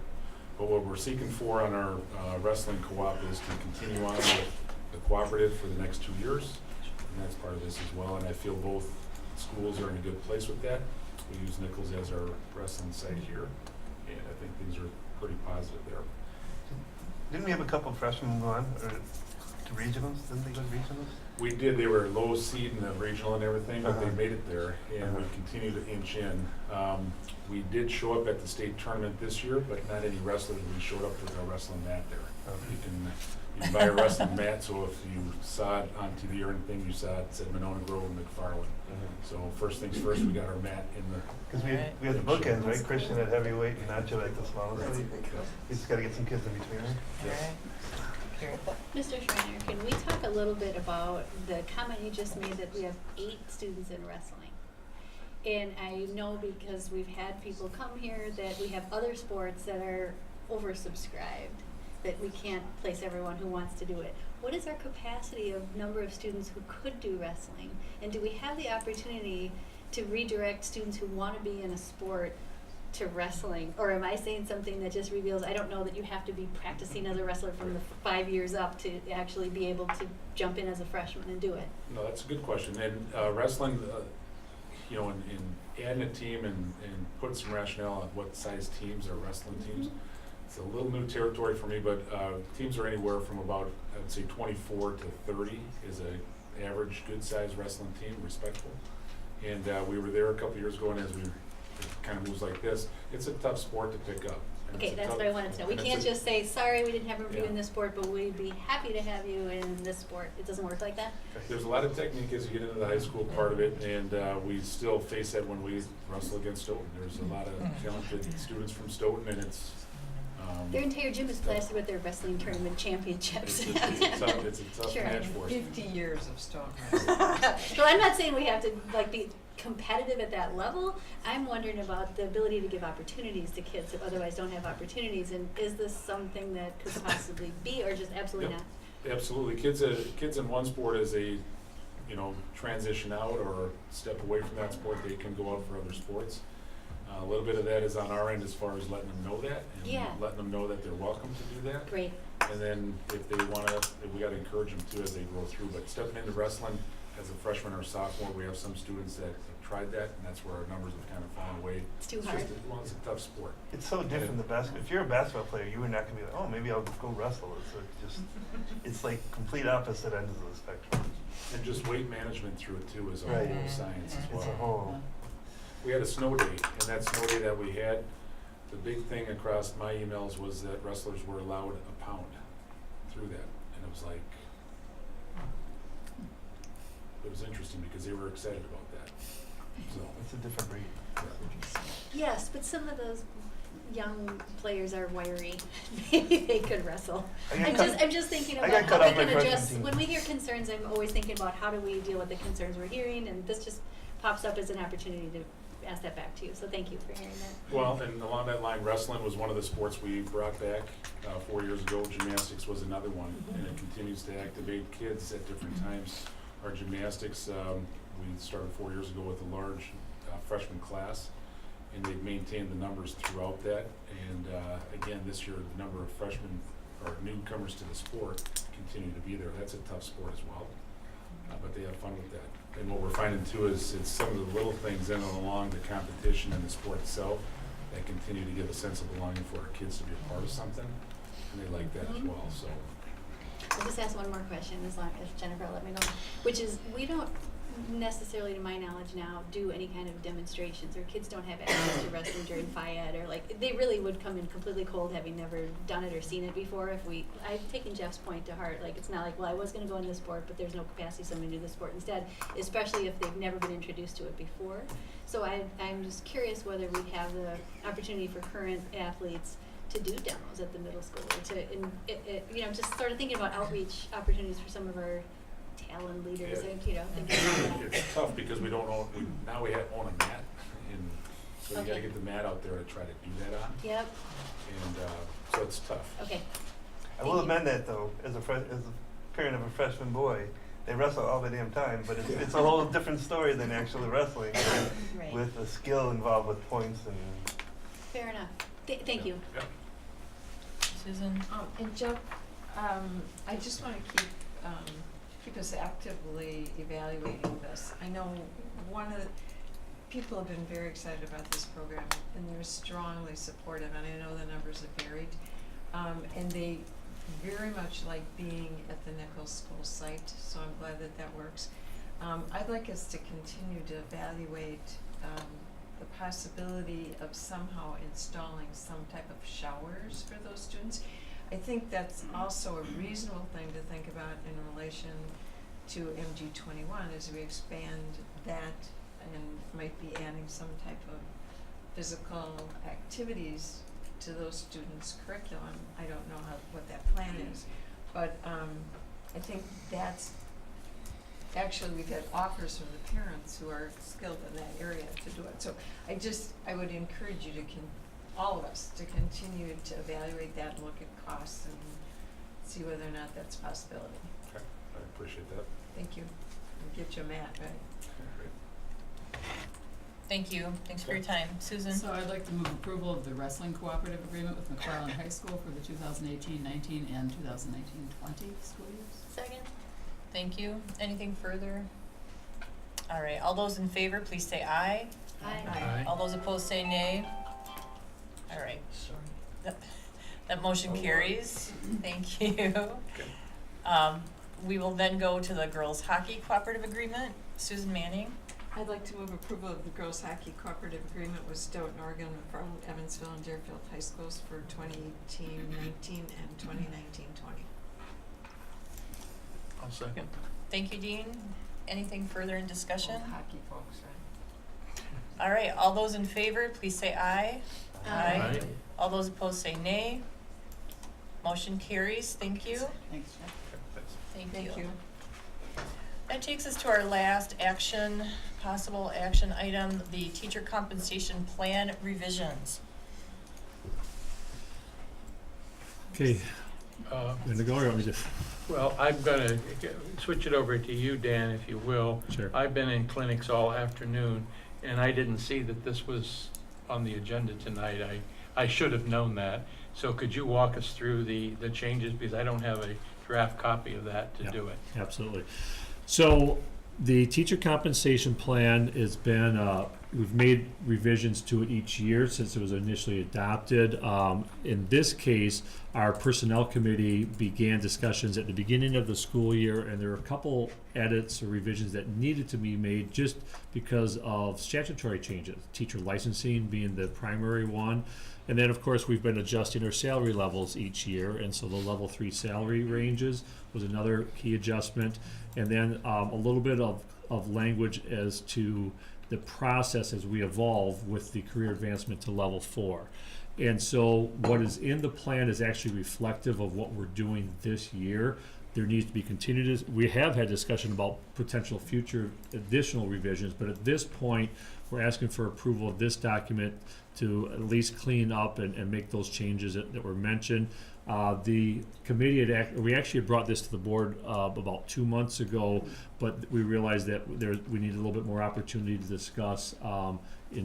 But what we're seeking for on our wrestling co-op is to continue on with the cooperative for the next 2 years, and that's part of this as well, and I feel both schools are in a good place with that. We use Nichols as our wrestling site here, and I think things are pretty positive there. Didn't we have a couple freshmen go on, or to regionals? Didn't they go to regionals? We did. They were low seed in the regional and everything, but they Uh-huh. made it there, and we Uh-huh. continue to inch in. We did show up at the state tournament this year, but not any wrestlers. We showed up with our wrestling mat there. Okay. You can buy a wrestling mat, so if you saw it on TV or anything, you saw it said Monona Grove and McFarland. So first things first, we got our mat in the. Because Alright. we had the bookends, right? Christian at heavyweight and Nacho at the smallest weight. Yeah. We just gotta get some kids in between, right? Alright. Here. Mr. Schreiner, can we talk a little bit about the comment you just made that we have 8 students in wrestling? And I know because we've had people come here that we have other sports that are oversubscribed, that we can't place everyone who wants to do it. What is our capacity of number of students who could do wrestling? And do we have the opportunity to redirect students who want to be in a sport to wrestling? Or am I saying something that just reveals, I don't know that you have to be practicing as a wrestler from the 5 years up to actually be able to jump in as a freshman and do it? No, that's a good question. And wrestling, in adding a team and putting some rationale on what size teams are wrestling teams, it's a little new territory for me, but teams are anywhere from about, I would say 24 to 30 is a average good-sized wrestling team, respectful. And we were there a couple years ago, and as it kind of moves like this, it's a tough sport to pick up. And Okay, it's a that's tough- what I wanted to know. We and can't it's a- just say, sorry, we didn't have room for you in Yeah. this sport, but we'd be happy to have you in this sport. It doesn't work like that? There's a lot of technique as you get into the high school part of it, and we still face that when we wrestle against Stoughton. There's a lot of talented students from Stoughton, and it's. Their entire gym is plastered with their wrestling tournament championships. It's a tough Sure. match for us. 50 years of stone. So I'm not saying we have to like be competitive at that level. I'm wondering about the ability to give opportunities to kids who otherwise don't have opportunities, and is this something that could possibly be, or just absolutely Yep. not? Absolutely. Kids in one sport as they, transition out or step away from that sport, they can go out for other sports. A little bit of that is on our end as far as letting them know that Yeah. and letting them know that they're welcome to do that. Great. And then if they we gotta encourage them too as they grow through. But stepping into wrestling as a freshman or sophomore, we have some students that have tried that, and that's where our numbers have kind of fallen away. It's too hard. It's a tough sport. It's so different than basketball. If you're a basketball player, you are not gonna be like, oh, maybe I'll go wrestle. It's like complete opposite ends of the spectrum. And just weight management through it too is a Right. whole science as well. It's a whole. We had a snow day, and that snow day that we had, the big thing across my emails was that wrestlers were allowed a pound through that. And it was like, it was interesting because they were excited about that. So, It's a different breed. yeah. Yes, but some of those young players are wiry. Maybe they could wrestle. I'm just thinking I about got cut how off we my can freshman adjust. team. When we hear concerns, I'm always thinking about how do we deal with the concerns we're hearing, and this just pops up as an opportunity to ask that back to you. So thank you for hearing that. Well, and along that line, wrestling was one of the sports we brought back 4 years ago. Gymnastics was another one, and it continues to activate kids at different times. Our gymnastics, we started 4 years ago with a large freshman class, and they've maintained the numbers throughout that. And again, this year, the number of freshmen or newcomers to the sport continue to be there. That's a tough sport as well, but they have fun with that. And what we're finding too is it's some of the little things in and along the competition and the sport itself that continue to give a sense of belonging for our kids to be a part of something, and they like that as well, so. I'll just ask one more question, as long as Jennifer will let me know, which is, we don't necessarily, to my knowledge now, do any kind of demonstrations, or kids don't have access to wrestling during Phi-Ed, or like, they really would come in completely cold, having never done it or seen it before. I've taken Jeff's point to heart, like, it's not like, well, I was gonna go in this sport, but there's no capacity, so I'm gonna do this sport instead, especially if they've never been introduced to it before. So I'm just curious whether we have the opportunity for current athletes to do demos at the middle school, or to, just sort of thinking about outreach opportunities for some of our talent leaders, Yeah. and, thinking about that. It's tough because we don't own, now we own a mat, and so you gotta Okay. get the mat out there to try to do that on, Yep, and so it's tough. okay. I will amend that though, as a parent of a freshman boy, they wrestle all the damn time, but it's a whole different story than actually wrestling, Right. with a skill involved with points and. Fair enough. Thank you. Yep. Susan? And Jeff, I just wanna keep us actively evaluating this. I know people have been very excited about this program, and they're strongly supportive, and I know the numbers have varied. And they very much like being at the Nichols School site, so I'm glad that works. I'd like us to continue to evaluate, the possibility of somehow installing some type of showers for those students. I think that's also a reasonable thing to think about in relation to MG21 as we expand that and might be adding some type of physical activities to those students' curriculum. I don't know what that plan is, but I think that's actually, we've had offers from the parents who are skilled in that area to do it. So I would encourage you to all of us to continue to evaluate that and look at costs and see whether or not that's a possibility. Okay, I appreciate that. Thank you. And get you a mat, right? Great. Thank you. Thanks for your time. Susan? So I'd like to move approval of the wrestling cooperative agreement with McFarland High School for the 2018-19 and 2019-20 school years. Second? Thank you. Anything further? All right, all those in favor, please say aye. Aye. All those opposed say nay. All right. That motion carries. Thank you. We will then go to the girls' hockey cooperative agreement. Susan Manning? I'd like to move approval of the girls hockey cooperative agreement with Stoughton, Oregon, from Evansville and Deerfield High Schools for 2018-19 and 2019-20. I'll second. Thank you, Dean. Anything further in discussion? Old hockey folks, right? All right, all those in favor, please say aye. Aye. All those opposed say nay. Motion carries. Thank you. Thanks, Jeff. Thank you. That takes us to our last possible action item, the teacher compensation plan revisions. Okay, Uh, gonna go, or want me to? Well, I'm gonna switch it over to you, Dan, if you will. Sure. I've been in clinics all afternoon, and I didn't see that this was on the agenda tonight. I should have known that. So could you walk us through the changes, because I don't have a draft copy of that to Yeah. do it. Absolutely. So the teacher compensation plan has been, we've made revisions to it each year since it was initially adopted. In this case, our personnel committee began discussions at the beginning of the school year, and there were a couple edits or revisions that needed to be made just because of statutory changes, teacher licensing being the primary one. And then, of course, we've been adjusting our salary levels each year, and so the level 3 salary ranges was another key adjustment. And then a little bit of language as to the process as we evolve with the career advancement to level 4. And so what is in the plan is actually reflective of what we're doing this year. There needs to be continued, we have had discussion about potential future additional revisions, but at this point, we're asking for approval of this document to at least clean up and make those changes that were mentioned. The committee we actually had brought this to the board about 2 months ago, but we realized that we needed a little bit more opportunity to discuss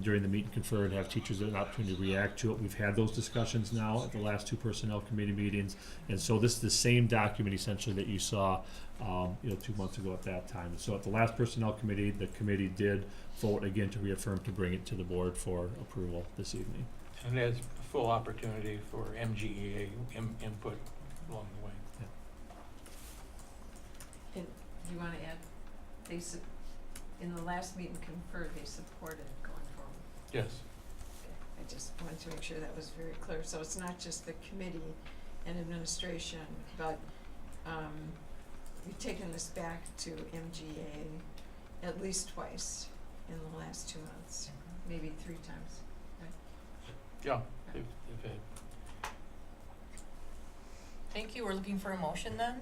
during the meet and confer and have teachers an opportunity to react to it. We've had those discussions now at the last 2 personnel committee meetings, and so this is the same document essentially that you saw 2 months ago at that time. So at the last personnel committee, the committee did vote again to reaffirm to bring it to the board for approval this evening. And there's full opportunity for MGEA input along the way. And do you wanna add, in the last meeting conferred, they supported going forward. Yes. Okay, I just wanted to make sure that was very clear, so it's not just the committee and administration, but, we've taken this back to MGA at least twice in the last 2 months, maybe 3 times. Yeah, they've had. Thank you. We're looking for a motion then.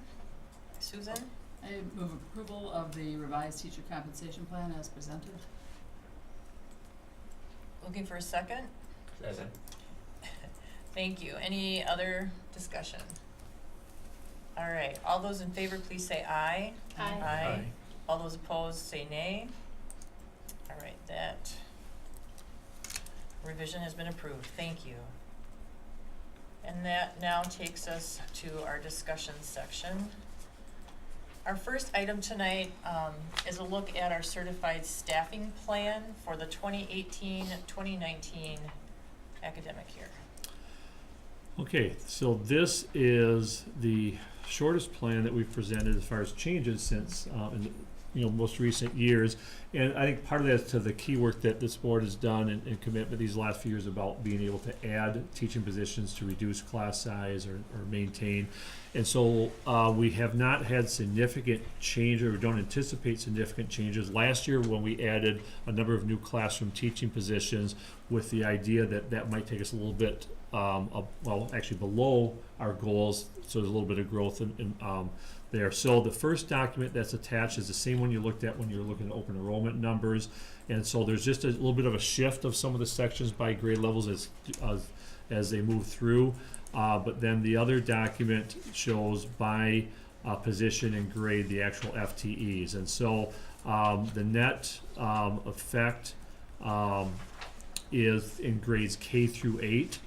Susan? I move approval of the revised teacher compensation plan as presented. Looking for a second? Second. Thank you. Any other discussion? All right, all those in favor, please say aye. Aye. All those opposed, say nay. All right, that revision has been approved. Thank you. And that now takes us to our discussion section. Our first item tonight is a look at our certified staffing plan for the 2018-2019 academic year. Okay, so this is the shortest plan that we've presented as far as changes since in the most recent years. And I think part of that is to the key work that this board has done and commitment these last few years about being able to add teaching positions to reduce class size or maintain. And so we have not had significant change, or don't anticipate significant changes. Last year when we added a number of new classroom teaching positions with the idea that might take us a little bit actually below our goals, so there's a little bit of growth in there. So the first document that's attached is the same one you looked at when you were looking at open enrollment numbers, and so there's just a little bit of a shift of some of the sections by grade levels as they move through, but then the other document shows by position and grade the actual FTEs, and so the net effect is in grades K through 8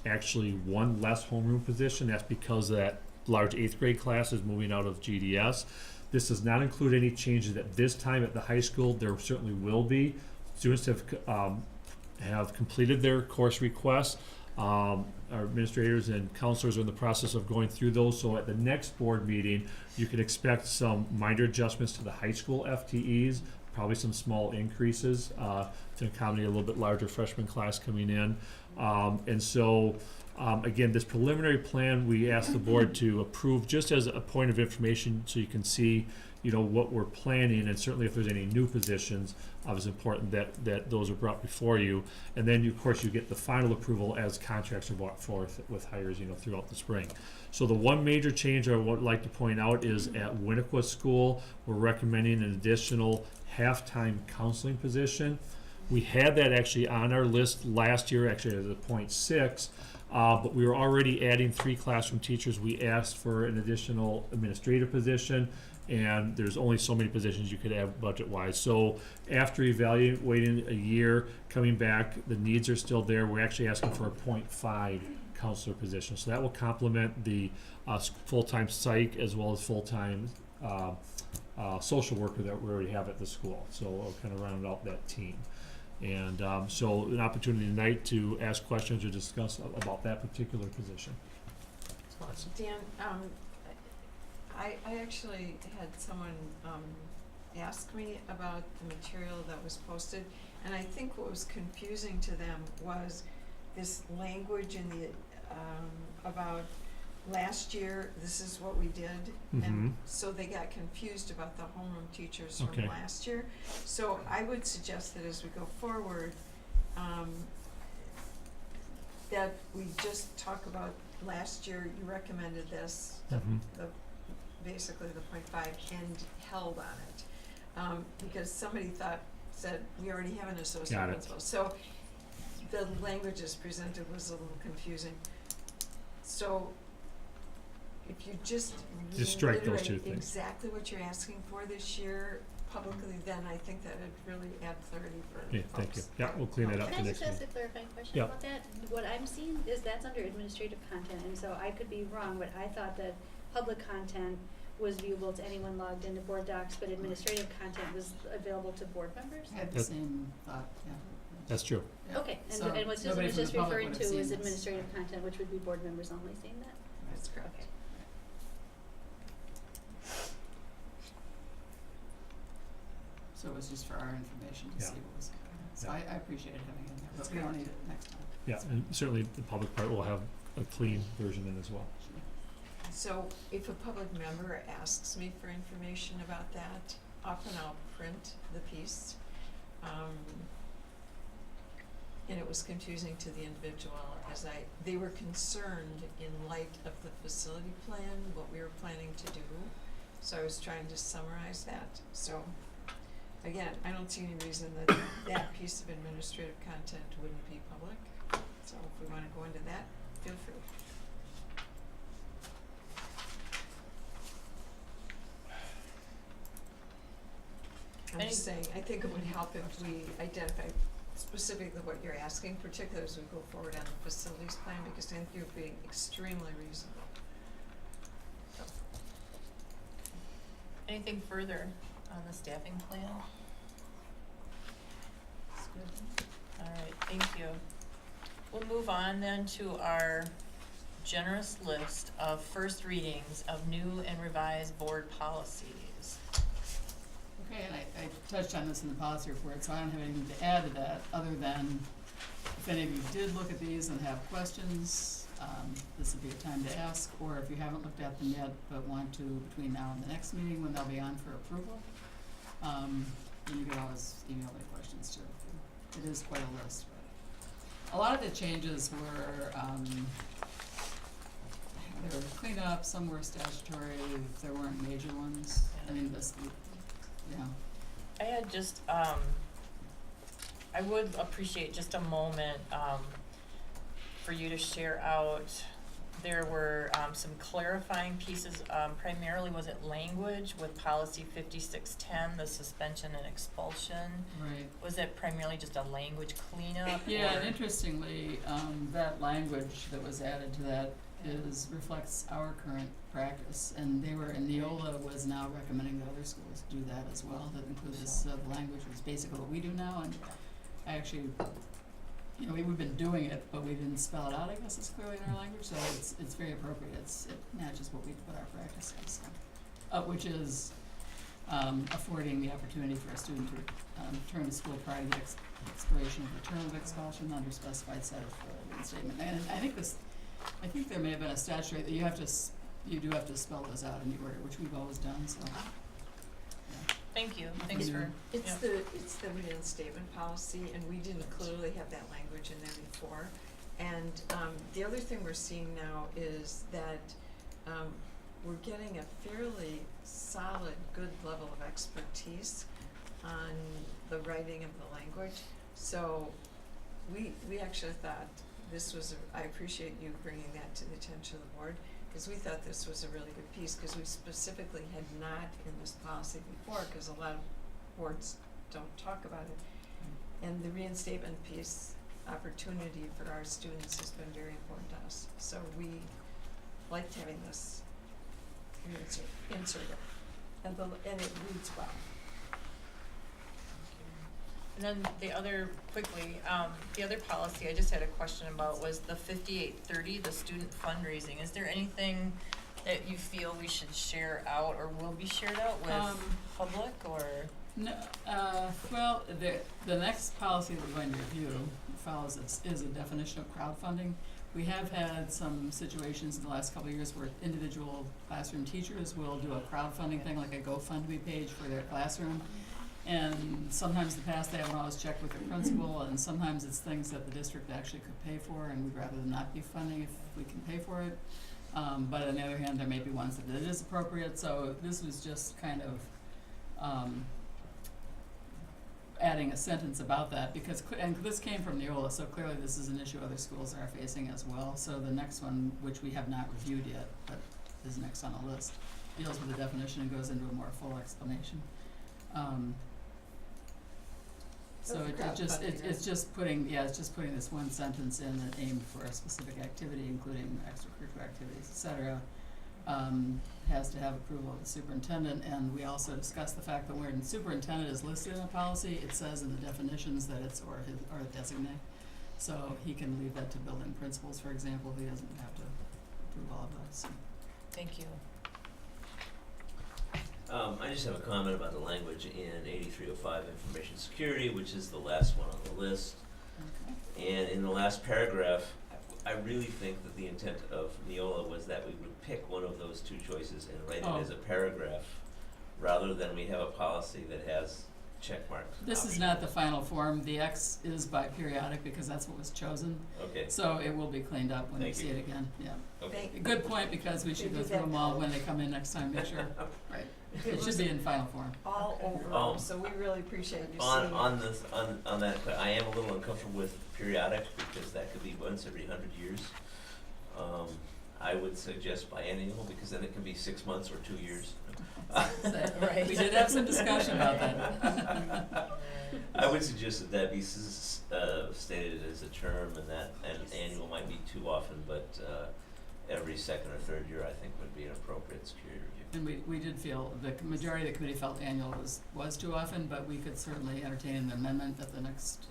actually 1 less homeroom position. That's because that large 8th grade class is moving out of GDS. This does not include any changes at this time at the high school. There certainly will be. Students have completed their course requests. Our administrators and counselors are in the process of going through those. So at the next board meeting, you can expect some minor adjustments to the high school FTEs, probably some small increases, to accommodate a little bit larger freshman class coming in. And so, again, this preliminary plan, we asked the board to approve just as a point of information so you can see, what we're planning, and certainly if there's any new positions, it's important that those are brought before you. And then, of course, you get the final approval as contracts are brought forth with hires, throughout the spring. So the one major change I would like to point out is at Winnequa School, we're recommending an additional half-time counseling position. We had that actually on our list last year, actually as a .6, but we were already adding 3 classroom teachers. We asked for an additional administrative position, and there's only so many positions you could have budget-wise. So after evaluating a year, coming back, the needs are still there. We're actually asking for a .5 counselor position. So that will complement the full-time psych as well as full-time social worker that we already have at the school. So we'll kind of round out that team. And so an opportunity tonight to ask questions or discuss about that particular position. Dan, I actually had someone ask me about the material that was posted, and I think what was confusing to them was this language in the about last year, this is what we did, and so they got confused about the homeroom teachers from last year. So I would suggest that as we go forward, that we just talk about last year, you recommended this, the basically the .5 and held on it. Because somebody said, we already have an associate principal. So the language as presented was a little confusing. So if you just strike those two reiterate things. exactly what you're asking for this year publicly, then I think that would really add clarity for Yeah, folks. thank you. Yeah, we'll clean it up Can the I next just ask meeting. a clarifying question Yeah. about that? What I'm seeing is that's under administrative content, and so I could be wrong, but I thought that public content was viewable to anyone logged into board docs, but administrative content was available to board members? I had the same thought, yeah. That's true. Yeah. Okay, and So what Susan nobody was from just the public referring would to have is seen this. administrative content, which would be board members only seeing that? That's correct. Okay. So it was just for our information to Yeah. see what was happening. So Yeah. I appreciated having it in there, but we don't need it next time. Yeah, and certainly the public part will have a clean version in as well. So if a public member asks me for information about that, often I'll print the piece. And it was confusing to the individual as they were concerned in light of the facility plan, what we were planning to do. So I was trying to summarize that. So again, I don't see any reason that that piece of administrative content wouldn't be public. So if we wanna go into that, feel free. I'm just saying, I think it would help if we identify specifically what you're asking, particularly as we go forward on the facilities plan, because I think you're being extremely reasonable. Anything further on the staffing plan? That's good. All right, thank you. We'll move on then to our generous list of first readings of new and revised board policies. Okay, and I touched on this in the policy report, so I don't have anything to add to that, other than if any of you did look at these and have questions, this would be a time to ask, or if you haven't looked at them yet but want to between now and the next meeting when they'll be on for approval, then you can always email me questions too. It is quite a list. But a lot of the changes were they were cleanup, some were statutory, if there weren't major ones. I mean, this, yeah. I had just, I would appreciate just a moment, for you to share out. There were, some clarifying pieces, primarily was it language with policy 5610, the suspension and expulsion? Right. Was it primarily just a language cleanup? Yeah, or- and interestingly, that language that was added to that reflects our current practice, and Neola was now recommending that other schools do that as well, that includes this, the language was basically what we do now, and I actually, we've been doing it, but we didn't spell it out, I guess, as clearly in our language, so it's very appropriate, it matches what our practice is, which is affording the opportunity for a student to return to school prior to the expiration of the term of expulsion under specified set of reinstatement. And I think there may have been a statute that you do have to spell those out in the order, which we've always done, so. Yeah. Thank you, thanks for, It's yeah. it's the reinstatement policy, and we didn't clearly have that language in there before. And, the other thing we're seeing now is that, we're getting a fairly solid, good level of expertise on the writing of the language. So, we actually thought this was, I appreciate you bringing that to the attention of the board, because we thought this was a really good piece, because we specifically had not in this policy before, because a lot of boards don't talk about it. And the reinstatement piece, opportunity for our students has been very important to us. So we liked having this inserted, and it reads well. And then the other policy I just had a question about was the 5830, the student fundraising. Is there anything that you feel we should share out or will be shared out with public or? No, well, the next policy that we're going to review follows this, is a definition of crowdfunding. We have had some situations in the last couple of years where individual classroom teachers will do a crowdfunding thing, like a GoFundMe page for their classroom. And sometimes in the past, they haven't always checked with their principal, and sometimes it's things that the district actually could pay for, and we'd rather than not be funding if we can pay for it. But on the other hand, there may be ones that it is appropriate, so this was just kind of, adding a sentence about that, because, and this came from Neola, so clearly this is an issue other schools are facing as well. So the next one, which we have not reviewed yet, but is next on the list, deals with the definition and goes into a more full explanation. So it's just putting this one sentence in that aimed for a specific activity, including extracurricular activities, et cetera. Has to have approval of the superintendent, and we also discussed the fact that when superintendent is listed in a policy, it says in the definitions that it's or designate. So he can leave that to building principals, for example. He doesn't have to approve all of those. So. Thank you. I just have a comment about the language in 8305 information security, which is the last one on the list. Okay. And in the last paragraph, I really think that the intent of Neola was that we would pick one of those two choices and write it as a paragraph, rather than we have a policy that has check marks. This is not the final form. The X is by periodic because that's what was chosen. Okay. So it will be cleaned up when you see it again. Yeah. Okay. Good point, because we should go through them all when they come in next time. Make sure. Right. It should be in final form. All over, so we really appreciate you seeing it. On that, I am a little uncomfortable with periodic, because that could be once every 100 years. I would suggest biennial, because then it can be 6 months or 2 years. Right. We did have some discussion about that. I would suggest that be stated as a term, and annual might be too often, but every second or third year, I think, would be an appropriate security review. And we did feel, the majority of the committee felt annual was too often, but we could certainly entertain an amendment at the next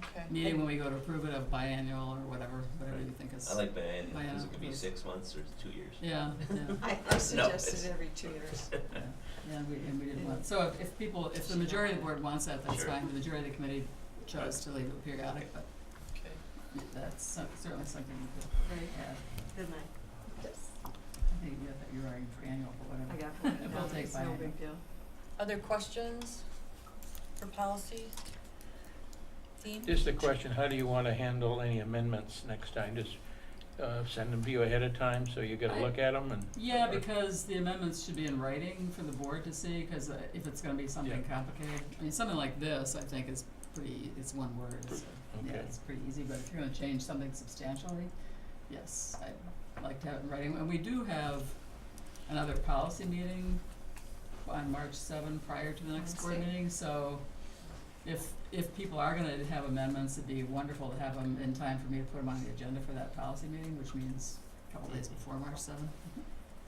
Okay. meeting when we go to approve it of biannual or whatever you think is. I like biennial, because Biennial, it could be yes. 6 months or 2 years. Yeah, yeah. I suggested every 2 years. Yeah, and we didn't want, so if the majority of the board wants that, that's Sure. fine. The majority of the committee chose to leave it periodic, but Okay. that's certainly something we could Right. add. Good night. I think you're arguing for annual, but whatever. I got one. We'll take It's no biannual. big deal. Other questions for policy? Dean? Just a question, how do you want to handle any amendments next time? Just send them to you ahead of time so you get a look at them and? Yeah, because the amendments should be in writing for the board to see, because if it's gonna be something complicated, I mean, something like this, I think is it's one word, so, yeah, Okay. it's pretty easy, but if you're gonna change something substantially, yes, I'd like to have it in writing. And we do have another policy meeting on March 7th prior to the next board meeting, so if people are gonna have amendments, it'd be wonderful to have them in time for me to put them on the agenda for that policy meeting, which means a couple days before March 7th,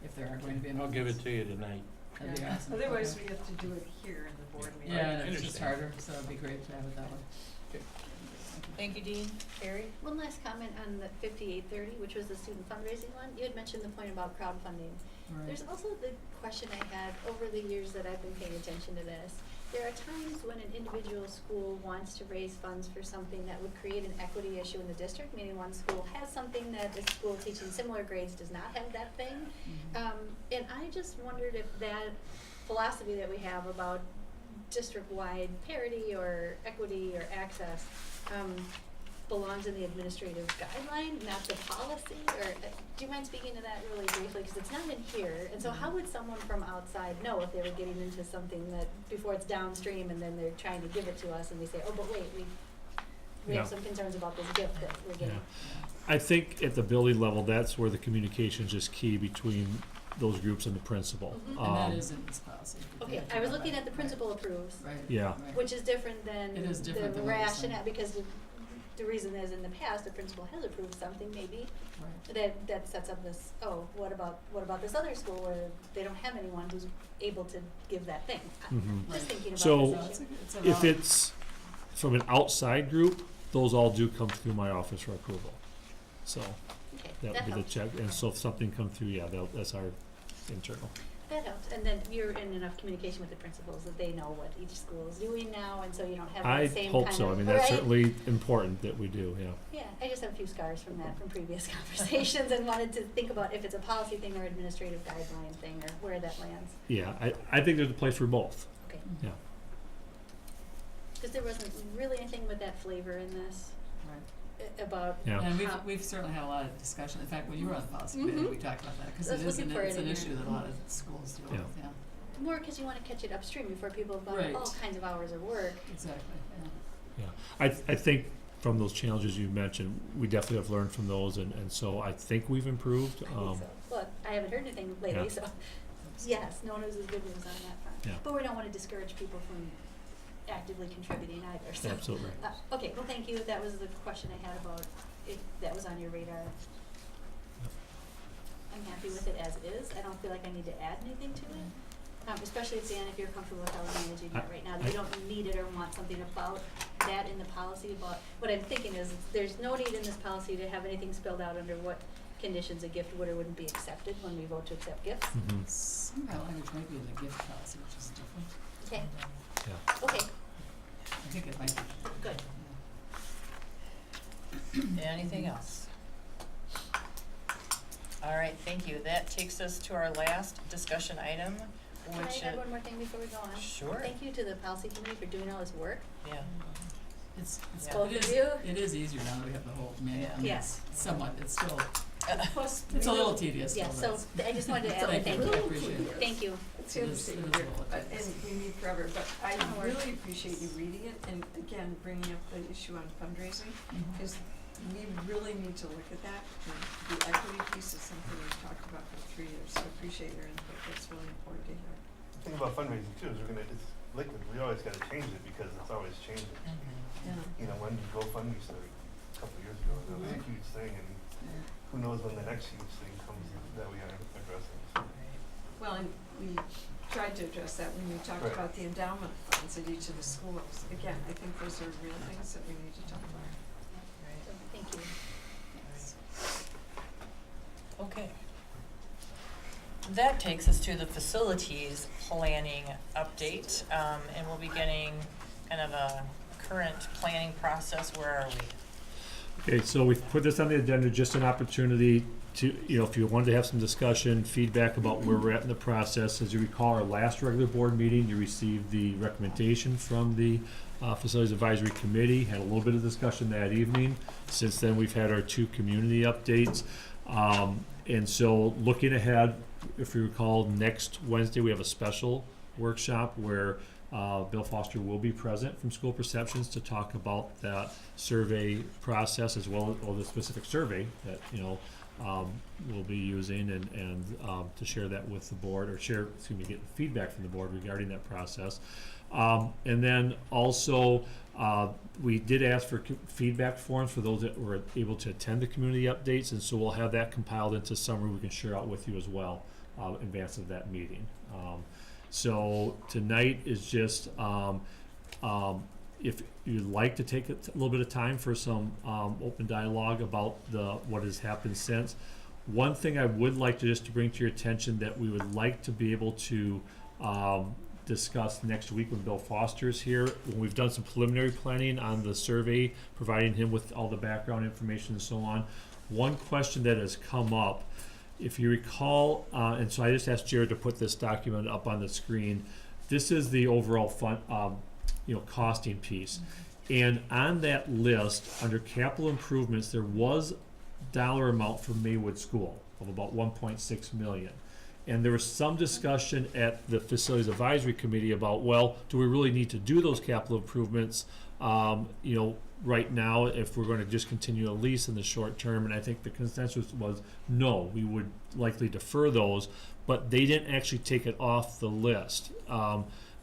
if there are going to be I'll amendments. give it to you tonight. That'd be Yeah. awesome. Otherwise, Okay. we have to do it here in the board meeting. Yeah, and it's just Understand. harder, so it'd be great to have it that way. Okay. Thank you. Thank you, Dean. Carrie? One last comment on the 5830, which was the student fundraising one. You had mentioned the point about crowdfunding. Right. There's also the question I had over the years that I've been paying attention to this. There are times when an individual school wants to raise funds for something that would create an equity issue in the district, meaning one school has something that a school teaching similar grades does not have that thing. And I just wondered if that philosophy that we have about district-wide parity or equity or access belongs in the administrative guideline, not the policy, or do you mind speaking to that really briefly, because it's not in here, and so how would someone from outside know if they were getting into something that, before it's downstream and then they're trying to give it to us and we say, oh, but wait, we have Yeah. some concerns about this gift that we're getting. I think at the building level, that's where the communication is just key between those groups and the principal. Mhm. And that is in this policy. Okay, I was looking at the principal approves, Right. Yeah. Right. which is different than It is different the than what you're saying. rationale, because the reason is in the past, the principal has approved something maybe, Right. that sets up this, oh, what about this other school where they don't have anyone who's able to give that thing? Mhm. Just thinking about So, this issue. It's a If valid- it's from an outside group, those all do come through my office for approval. So Okay, that would be the check, and so if something comes through, yeah, that's our internal. That helps, and then you're in enough communication with the principals that they know what each school is doing now, and so you don't have I the same hope kind so, I of, mean, that's right? certainly important that we do, yeah. Yeah, I just have a few scars from that, from previous conversations, and wanted to think about if it's a policy thing or administrative guideline thing, or where that lands. Yeah, I think there's a place for both, Okay, yeah. because there wasn't really anything with that flavor in this, Right. about Yeah. And how. we've certainly had a lot of discussion. In fact, when you were on the policy committee, Mhm. we talked about that, because I was it is looking for it's it an in issue here. that a lot of schools deal with, Yeah. yeah. More because you want to catch it upstream before people have gone Right. all kinds of hours of work. Exactly, yeah. Yeah, I think from those challenges you mentioned, we definitely have learned from those, and so I think we've improved. I think so. Well, I haven't heard anything lately, Yeah. so yes, no news is good news on that front. Yeah. But we don't want to discourage people from actively contributing either. So. Absolutely. Okay, well, thank you. That was the question I had about if that was on your radar. I'm happy with it as is. I don't feel like I need to add anything to it. Especially at the end, if you're comfortable with how we're managing that right now. You don't need it or want something about that in the policy. About what I'm thinking is, there's no need in this policy to have anything spelled out under what conditions a gift would or wouldn't be accepted when we vote to accept gifts. Mhm. Some of that language might be in the gift policy, which is different. Okay. Yeah. Okay. I think it might be. Good. Anything else? All right, thank you. That takes us to our last discussion item, Can I which add one more thing before we go on? Sure. Thank you to the policy committee for doing all this work. yeah, It's, Yeah. Both it of is, you? it is easier now that we have the whole manual. I mean, Yes. it's somewhat, it's still, Plus, it's a little tedious, Yeah, still, so but I just wanted to add Thank that, you. thank I you. appreciate it. Thank you. It's It is- interesting, it is a little and tedious. we need forever, but I No worries. really appreciate you reading it and again, bringing up the issue on fundraising, Mhm. because we really need to look at that. And the equity piece is something we've talked about for 3 years, so I appreciate your input, that's really important to hear. The thing about fundraising too is it's liquid, we always gotta change it because it's always changing. Yeah. You know, when did GoFundMe started? A couple of years ago, it was a huge thing, and who knows when the next huge thing comes that we are addressing, so. Well, and we tried to address that when we talked Right. about the endowment funds at each of the schools. Again, I think those are real things that we need to talk about. So, thank you. okay. That takes us to the facilities planning update, and we'll be getting kind of a current planning process. Where are we? Okay, so we've put this on the agenda, just an opportunity to, if you wanted to have some discussion, feedback about where we're at in the process. As you recall, our last regular board meeting, you received the recommendation from the Facilities Advisory Committee, had a little bit of discussion that evening. Since then, we've had our 2 community updates. And so looking ahead, if you recall, next Wednesday, we have a special workshop where Bill Foster will be present from School Perceptions to talk about that survey process as well as the specific survey that, we'll be using and to share that with the board or get feedback from the board regarding that process. And then also, we did ask for feedback forms for those that were able to attend the community updates, and so we'll have that compiled into summary we can share out with you as well in advance of that meeting. So tonight is just, if you'd like to take a little bit of time for some open dialogue about what has happened since, one thing I would like to just to bring to your attention that we would like to be able to discuss next week when Bill Foster's here, when we've done some preliminary planning on the survey, providing him with all the background information and so on. One question that has come up, if you recall, and so I just asked Jared to put this document up on the screen. This is the overall fund, costing piece. And on that list, under capital improvements, there was dollar amount for Maywood School of about 1.6 million. And there was some discussion at the Facilities Advisory Committee about, well, do we really need to do those capital improvements, right now if we're going to just continue a lease in the short term? And I think the consensus was, no, we would likely defer those, but they didn't actually take it off the list.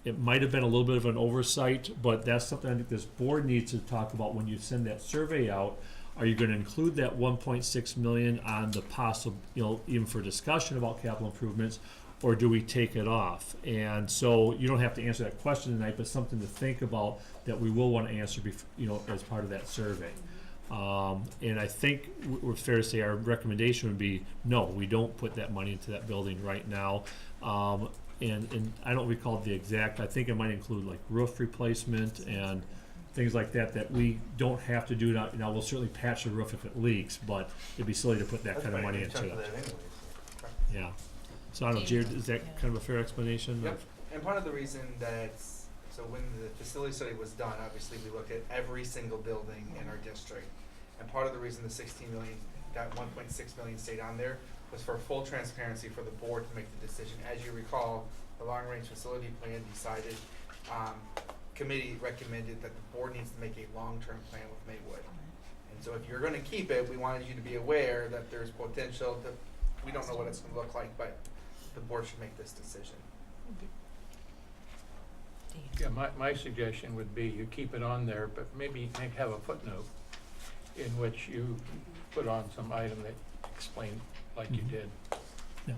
It might have been a little bit of an oversight, but that's something I think this board needs to talk about when you send that survey out. Are you going to include that 1.6 million on the possible, even for discussion about capital improvements, or do we take it off? And so you don't have to answer that question tonight, but something to think about that we will want to answer, as part of that survey. And I think we're fair to say our recommendation would be, no, we don't put that money into that building right now. And I don't recall the exact, I think it might include like roof replacement and things like that we don't have to do now. Now, we'll certainly patch the roof if it leaks, but it'd be silly to put that kind of money into it. Yeah. So I don't know, Jared, is that kind of a fair explanation? Yep. And part of the reason that so when the facility study was done, obviously we looked at every single building in our district. And part of the reason the 16 million, that 1.6 million stayed on there was for full transparency for the board to make the decision. As you recall, the long-range facility plan decided, committee recommended that the board needs to make a long-term plan with Maywood. And so if you're gonna keep it, we wanted you to be aware that there's potential to, we don't know what it's gonna look like, but the board should make this decision. Yeah, my suggestion would be you keep it on there, but maybe have a footnote in which you put on some item that explain like you did. Yeah.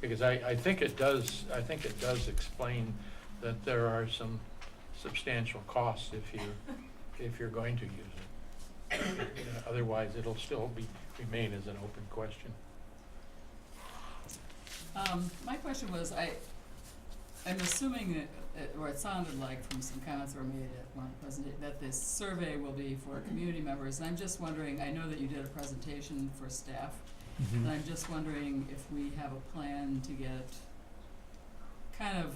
Because I think it does explain that there are some substantial costs if you're going to use it. Otherwise, it'll still remain as an open question. My question was, I'm assuming or it sounded like from some comments that were made at one of the presentations, that this survey will be for community members. And I'm just wondering, I know that you did a presentation for staff, and I'm just wondering if we have a plan to get kind of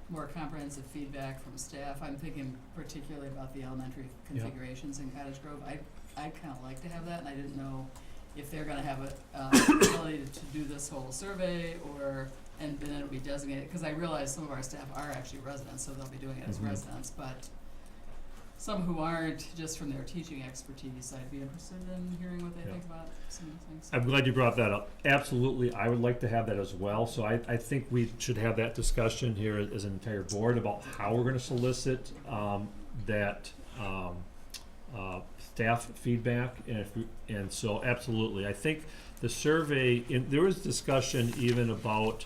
more comprehensive feedback from staff. I'm thinking particularly about the elementary configurations in Cottage Grove. I'd kind of like to have that, and I didn't know if they're going to have a ability to do this whole survey, and then it'll be designated, because I realize some of our staff are actually residents, so they'll be doing it as residents, but some who aren't, just from their teaching expertise, I'd be interested in hearing what they think about some of the things. I'm glad you brought that up. Absolutely, I would like to have that as well. So I think we should have that discussion here as an entire board about how we're going to solicit that staff feedback, and so absolutely. I think the survey, there was discussion even about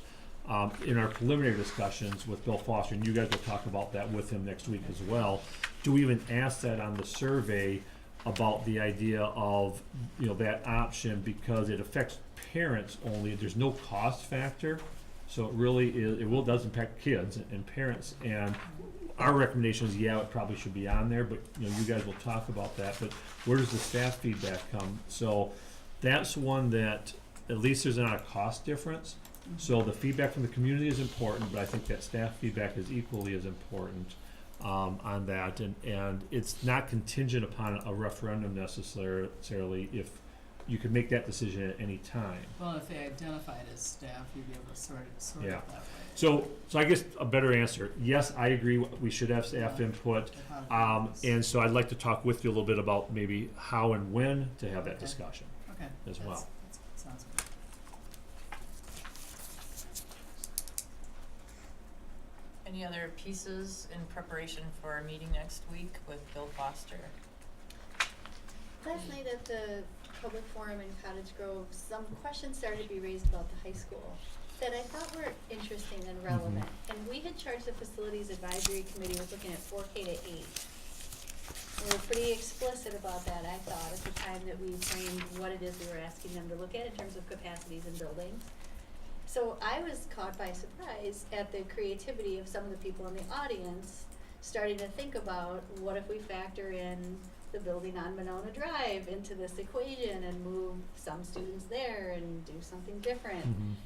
in our preliminary discussions with Bill Foster, and you guys will talk about that with him next week as well. Do we even ask that on the survey about the idea of that option, because it affects parents only? There's no cost factor, so it really is. It does impact kids and parents. And our recommendation is, it probably should be on there, but you guys will talk about that. But where does the staff feedback come? So that's one that at least there's not a cost difference. So the feedback from the community is important, but I think that staff feedback is equally as important on that. And it's not contingent upon a referendum necessarily. If you could make that decision at any time. Well, if they identify it as staff, you'd be able to sort it that way. So I guess a better answer, yes, I agree, we should have staff input. And so I'd like to talk with you a little bit about maybe how and when to have that discussion as well. That sounds good. Any other pieces in preparation for our meeting next week with Bill Foster? Last night at the public forum in Cottage Grove, some questions started to be raised about the high school. that I thought were interesting and relevant. And we had charged the Facilities Advisory Committee with looking at 4K to 8. We were pretty explicit about that, I thought, at the time that we framed what it is we were asking them to look at in terms of capacities in buildings. So I was caught by surprise at the creativity of some of the people in the audience starting to think about, what if we factor in the building on Monona Drive into this equation and move some students there and do something different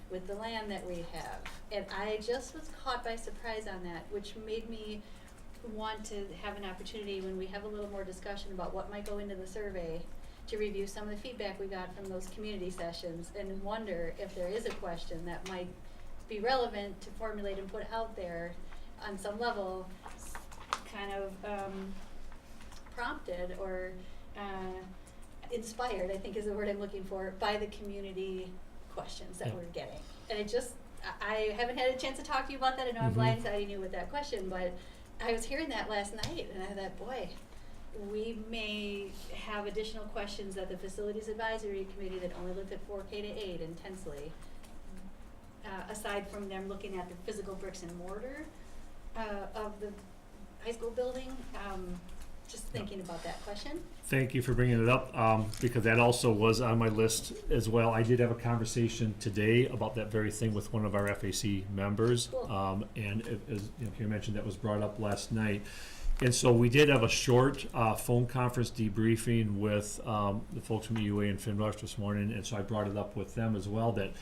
with the land that we have. And I just was caught by surprise on that, which made me want to have an opportunity when we have a little more discussion about what might go into the survey to review some of the feedback we got from those community sessions and wonder if there is a question that might be relevant to formulate and put out there on some level, kind of prompted or inspired, I think is the word I'm looking for, by the community questions that we're getting. And it just, I haven't had a chance to talk to you about that. I know I'm blindsiding you with that question, but I was hearing that last night and I thought, boy, we may have additional questions that the Facilities Advisory Committee that only looked at 4K to 8 intensely, aside from them looking at the physical bricks and mortar of the high school building, just thinking about that question. Thank you for bringing it up, because that also was on my list as well. I did have a conversation today about that very thing with one of our FAC members. Cool. And as you mentioned, that was brought up last night. And so we did have a short phone conference debriefing with the folks from EUA and FinRush this morning, and so I brought it up with them as well that,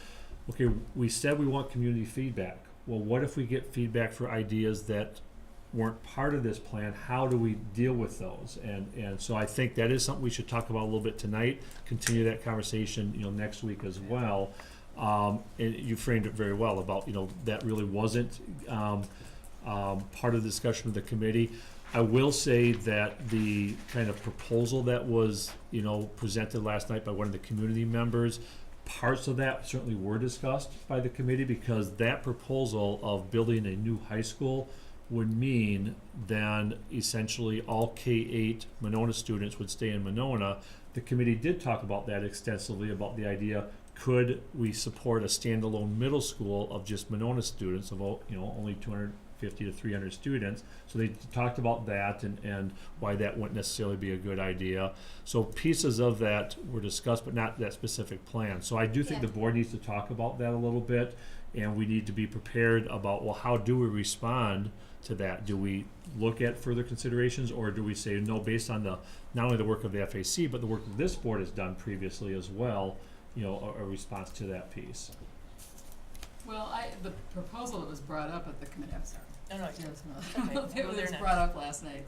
okay, we said we want community feedback. Well, what if we get feedback for ideas that weren't part of this plan? How do we deal with those? And so I think that is something we should talk about a little bit tonight, continue that conversation, next week as well. And you framed it very well about, that really wasn't part of the discussion of the committee. I will say that the kind of proposal that was, presented last night by one of the community members, parts of that certainly were discussed by the committee, because that proposal of building a new high school would mean then essentially all K-8 Monona students would stay in Monona. The committee did talk about that extensively, about the idea, could we support a standalone middle school of just Monona students of, only 250 to 300 students. So they talked about that and why that wouldn't necessarily be a good idea. So pieces of that were discussed, but not that specific plan. So I do think the board needs to talk about that a little bit, and we need to be prepared about, well, how do we respond to that? Do we look at further considerations, or do we say no, based on not only the work of the FAC, but the work that this board has done previously as well, a response to that piece? Well, the proposal that was brought up at the committee, I'm sorry. No, no, It was brought up last night,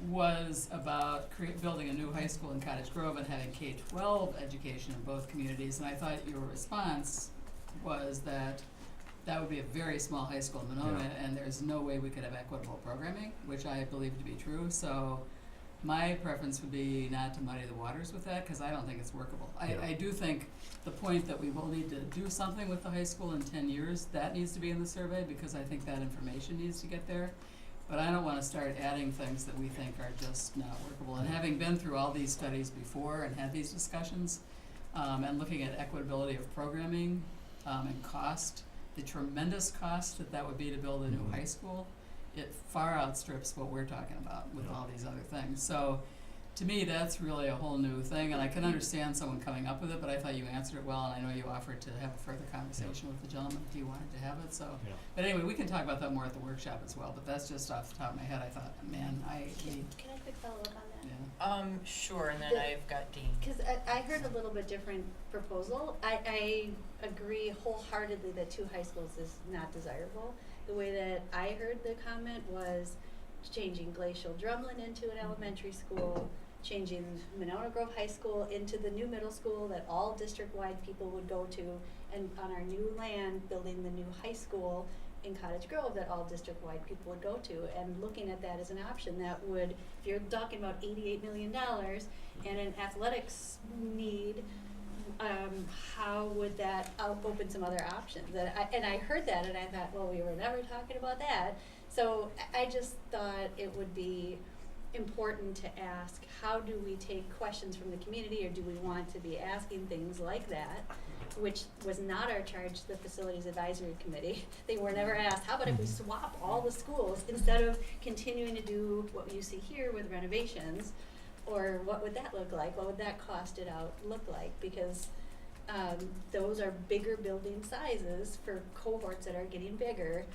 was about building a new high school in Cottage Grove and having K-12 education in both communities. And I thought your response was that would be a very small high school in Monona, and there's no way we could have equitable programming, which I believe to be true. So my preference would be not to muddy the waters with that, because I don't think it's workable. I do think the point that we will need to do something with the high school in 10 years, that needs to be in the survey, because I think that information needs to get there. But I don't want to start adding things that we think are just not workable. And having been through all these studies before and had these discussions, and looking at equitability of programming and cost, the tremendous cost that would be to build a new high school, it far outstrips what we're talking about with all these other things. So to me, that's really a whole new thing, and I can understand someone coming up with it, but I thought you answered it well, and I know you offered to have a further conversation with the gentleman if you wanted to have it. So, but anyway, we can talk about that more at the workshop as well, but that's just off the top of my head. I thought, man, Can I quick follow up on that? Sure, and then I've got Dean. Because I heard a little bit different proposal. I agree wholeheartedly that 2 high schools is not desirable. The way that I heard the comment was changing Glacial Drumlin into an elementary school, changing Monona Grove High School into the new middle school that all district-wide people would go to, and on our new land, building the new high school in Cottage Grove that all district-wide people would go to, and looking at that as an option that would, if you're talking about $88 million and an athletics need, how would that open some other options? And I heard that and I thought, well, we were never talking about that. So I just thought it would be important to ask, how do we take questions from the community, or do we want to be asking things like that which was not our charge, the Facilities Advisory Committee. They were never asked, how about if we swap all the schools instead of continuing to do what you see here with renovations? Or what would that look like? What would that costed out look like? Because those are bigger building sizes for cohorts that are getting bigger.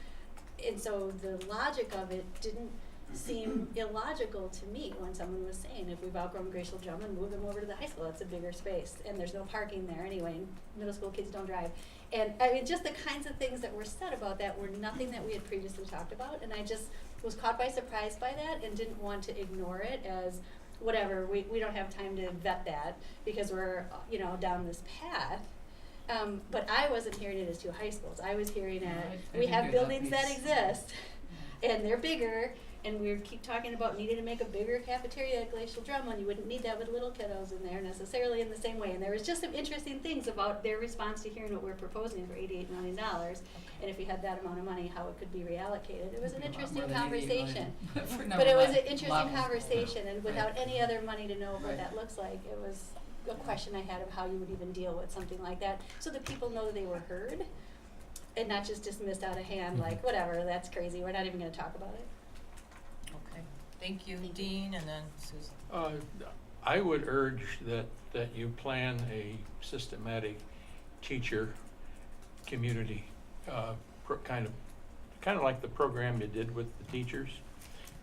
And so the logic of it didn't seem illogical to me when someone was saying, if we've outgrown Glacial Drum and move them over to the high school, that's a bigger space, and there's no parking there anyway, and middle school kids don't drive. And I mean, just the kinds of things that were said about that were nothing that we had previously talked about, and I just was caught by surprise by that and didn't want to ignore it as whatever, we don't have time to vet that because we're, you know, down this path. But I wasn't hearing it as two high schools. I was hearing it, I we did have hear that buildings that piece. exist, and they're bigger, and we keep talking about needing to make a bigger cafeteria at Glacial Drum when you wouldn't need that with little kiddos in there necessarily in the same way. And there was just some interesting things about their response to hearing what we're proposing for $88 million, and if we had that amount of money, how it could be reallocated. It was an It'd be a lot interesting more than 88 conversation. million. For But number it was one, an interesting levels. conversation, and without Right. any other money to know what Right. that looks like, it was a question I had of how you would even deal with something like that, so that people know they were heard, and not just dismissed out of hand, like, whatever, that's crazy, we're not even gonna talk about it. Okay, thank you, Dean, and then Susan. I would urge that you plan a systematic teacher community, kind of like the program you did with the teachers,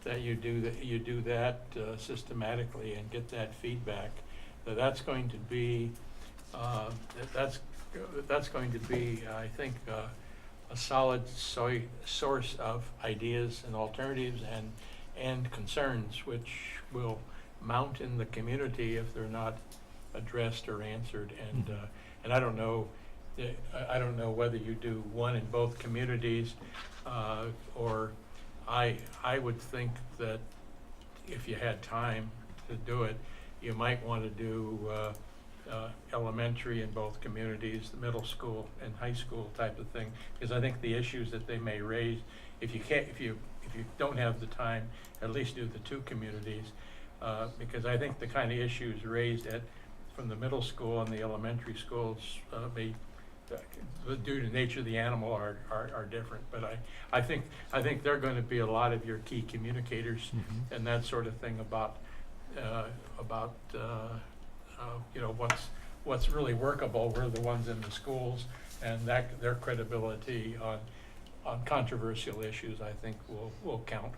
that you do that systematically and get that feedback. That's going to be, that's going to be, I think, a solid source of ideas and alternatives and concerns, which will mount in the community if they're not addressed or answered. And I don't know whether you do one in both communities, or I would think that if you had time to do it, you might want to do elementary in both communities, the middle school and high school type of thing, because I think the issues that they may raise, if you don't have the time, at least do the two communities, because I think the kind of issues raised from the middle school and the elementary schools may, due to the nature of the animal, are different. But I think they're going to be a lot of your key communicators and that sort of thing about you know, what's really workable. We're the ones in the schools, and that their credibility on controversial issues, I think, will count.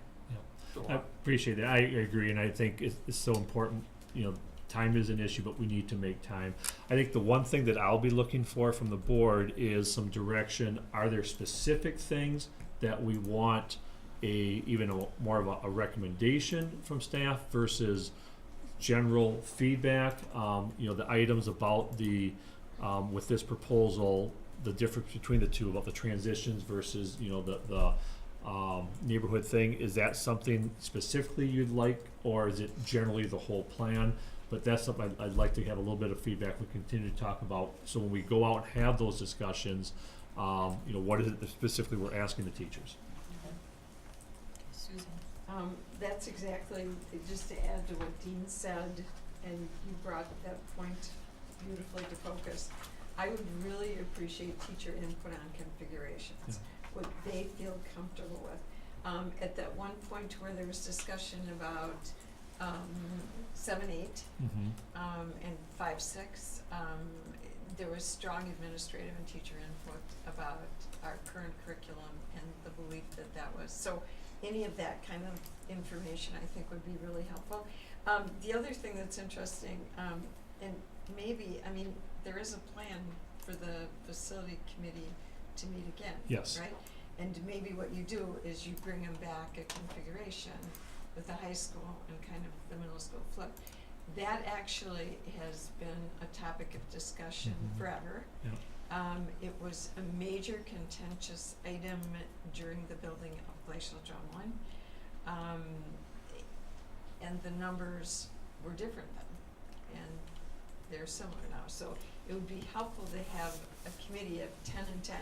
I appreciate that. I agree, and I think it's so important. You know, time is an issue, but we need to make time. I think the one thing that I'll be looking for from the board is some direction. Are there specific things that we want more of a recommendation from staff versus general feedback? You know, the items about the with this proposal, the difference between the two about the transitions versus, you know, the neighborhood thing, is that something specifically you'd like, or is it generally the whole plan? But that's something I'd like to have a little bit of feedback. We continue to talk about, so when we go out and have those discussions, you know, what is it that specifically we're asking the teachers? Susan. That's exactly, just to add to what Dean said, and you brought that point beautifully to focus. I would really appreciate teacher input on configurations, what they feel comfortable with. At that one point where there was discussion about 7, 8, and 5, 6, there was strong administrative and teacher input about our current curriculum and the belief that that was. So any of that kind of information I think would be really helpful. The other thing that's interesting, and maybe, I mean, there is a plan for the facility committee to meet again, Yes. right? And maybe what you do is you bring them back a configuration with the high school and kind of the middle school flip. That actually has been a topic of discussion forever. It was a major contentious item during the building of Glacial Drum 1. And the numbers were different then, and they're similar now. So it would be helpful to have a committee of 10 and 10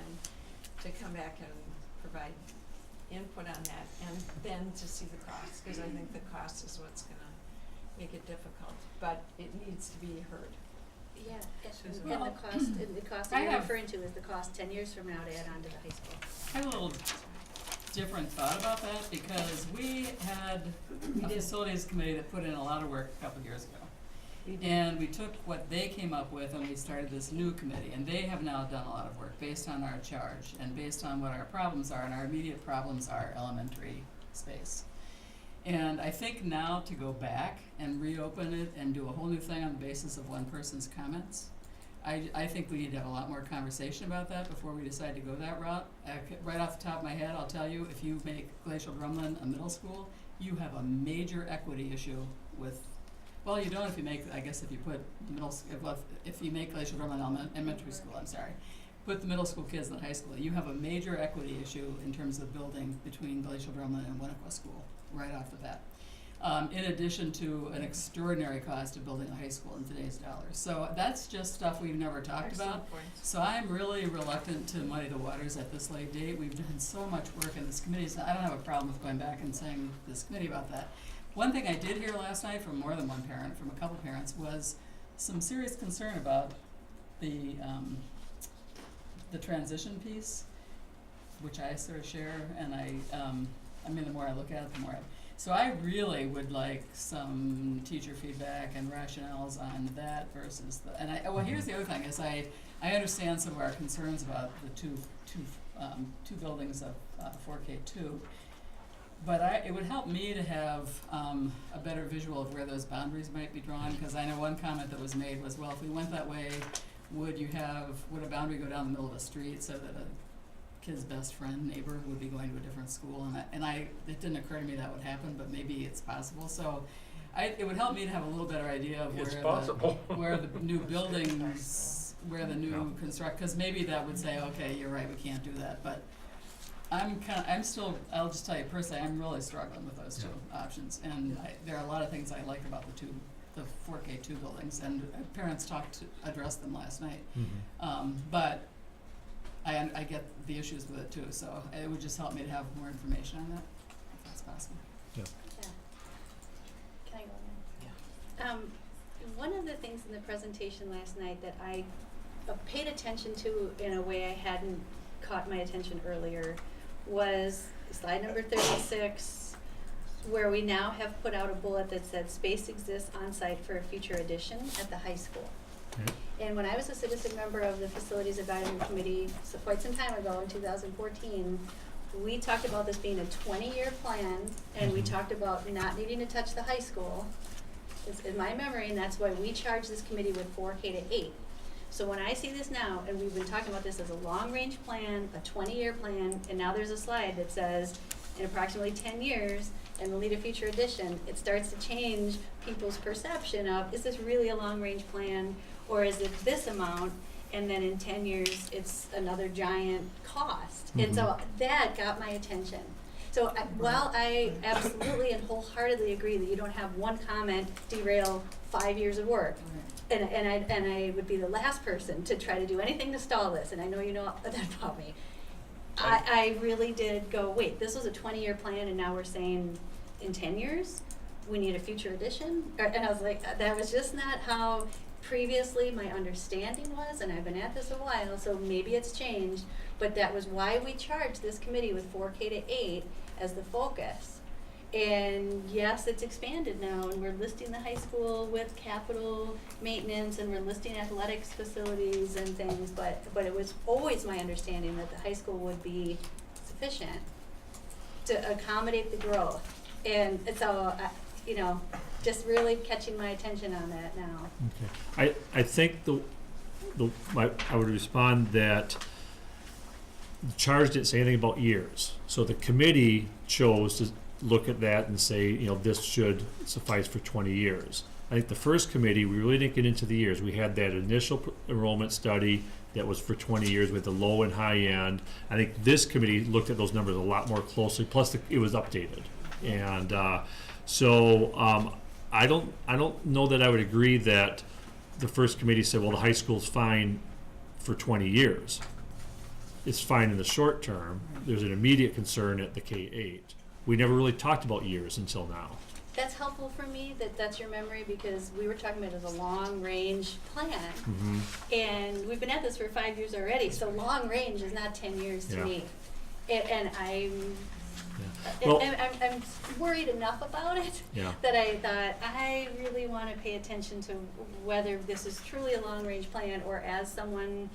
to come back and provide input on that, and then to see the cost, because I think the cost is what's gonna make it difficult, but it needs to be heard. Yeah, Susan. and the cost I that you're have- referring to is the cost 10 years from now to add on to the high school. I have a little different thought about that, because we had a facilities committee that put in a lot of work a couple of years ago. And we took what they came up with and we started this new committee, and they have now done a lot of work based on our charge and based on what our problems are, and our immediate problems are elementary space. And I think now to go back and reopen it and do a whole new thing on the basis of one person's comments, I think we need to have a lot more conversation about that before we decide to go that route. Right off the top of my head, I'll tell you, if you make Glacial Drumlin a middle school, you have a major equity issue with, well, you don't if you make, I guess if you put if you make Glacial Drumlin elementary school, I'm sorry, put the middle school kids in the high school, you have a major equity issue in terms of building between Glacial Drumlin and Winnequa School, right off the bat. In addition to an extraordinary cost of building a high school in today's dollars. So that's just stuff we've never talked about. Excellent points. So I'm really reluctant to muddy the waters at this late date. We've done so much work in this committee, so I don't have a problem with going back and saying to this committee about that. One thing I did hear last night from more than one parent, from a couple parents, was some serious concern about the transition piece, which I sort of share, and I mean, the more I look at it, the more so I really would like some teacher feedback and rationales on that versus well, here's the other thing is I understand some of our concerns about the two buildings of 4K2, but it would help me to have a better visual of where those boundaries might be drawn, because I know one comment that was made was, well, if we went that way, would a boundary go down the middle of a street so that a kid's best friend, neighbor, would be going to a different school, it didn't occur to me that would happen, but maybe it's possible. So it would help me to have a little better idea of It's possible. where the new buildings, where the new because maybe that would say, okay, you're right, we can't do that, but I'll just tell you personally, I'm really struggling with those two options, and there are a lot of things I like about the 4K2 buildings, and parents addressed them last night. But I get the issues with it too, so it would just help me to have more information on that, if that's possible. Yeah. Can I go now? One of the things in the presentation last night that I paid attention to in a way I hadn't caught my attention earlier was slide number 36, where we now have put out a bullet that said space exists on site for a future addition at the high school. And when I was a citizen member of the Facilities Advisory Committee quite some time ago in 2014, we talked about this being a 20-year plan, and we talked about not needing to touch the high school. It's in my memory, and that's why we charged this committee with 4K to 8. So when I see this now, and we've been talking about this as a long-range plan, a 20-year plan, and now there's a slide that says in approximately 10 years, and we'll need a future addition, it starts to change people's perception of, is this really a long-range plan, or is it this amount, and then in 10 years, it's another giant cost. And so that got my attention. So while I absolutely and wholeheartedly agree that you don't have one comment derail 5 years of work, and I would be the last person to try to do anything to stall this, and I know you know that about me. I really did go, wait, this was a 20-year plan, and now we're saying in 10 years we need a future addition? And I was like, that was just not how previously my understanding was, and I've been at this a while, so maybe it's changed, but that was why we charged this committee with 4K to 8 as the focus. And yes, it's expanded now, and we're listing the high school with capital maintenance, and we're listing athletics facilities and things, but it was always my understanding that the high school would be sufficient to accommodate the growth. And so, just really catching my attention on that now. Okay, I think I would respond that the charge didn't say anything about years. So the committee chose to look at that and say, this should suffice for 20 years. I think the first committee, we really didn't get into the years. We had that initial enrollment study that was for 20 years with the low and high end. I think this committee looked at those numbers a lot more closely, plus it was updated. And I don't know that I would agree that the first committee said, well, the high school's fine for 20 years. It's fine in the short term. There's an immediate concern at the K-8. We never really talked about years until now. that's helpful for me, that's your memory, because we were talking about it as a long-range plan. And we've been at this for 5 years already, so long range is not 10 years to Yeah. me. And I'm Well- I'm worried enough about it Yeah. that I thought, I really want to pay attention to whether this is truly a long-range plan, or as someone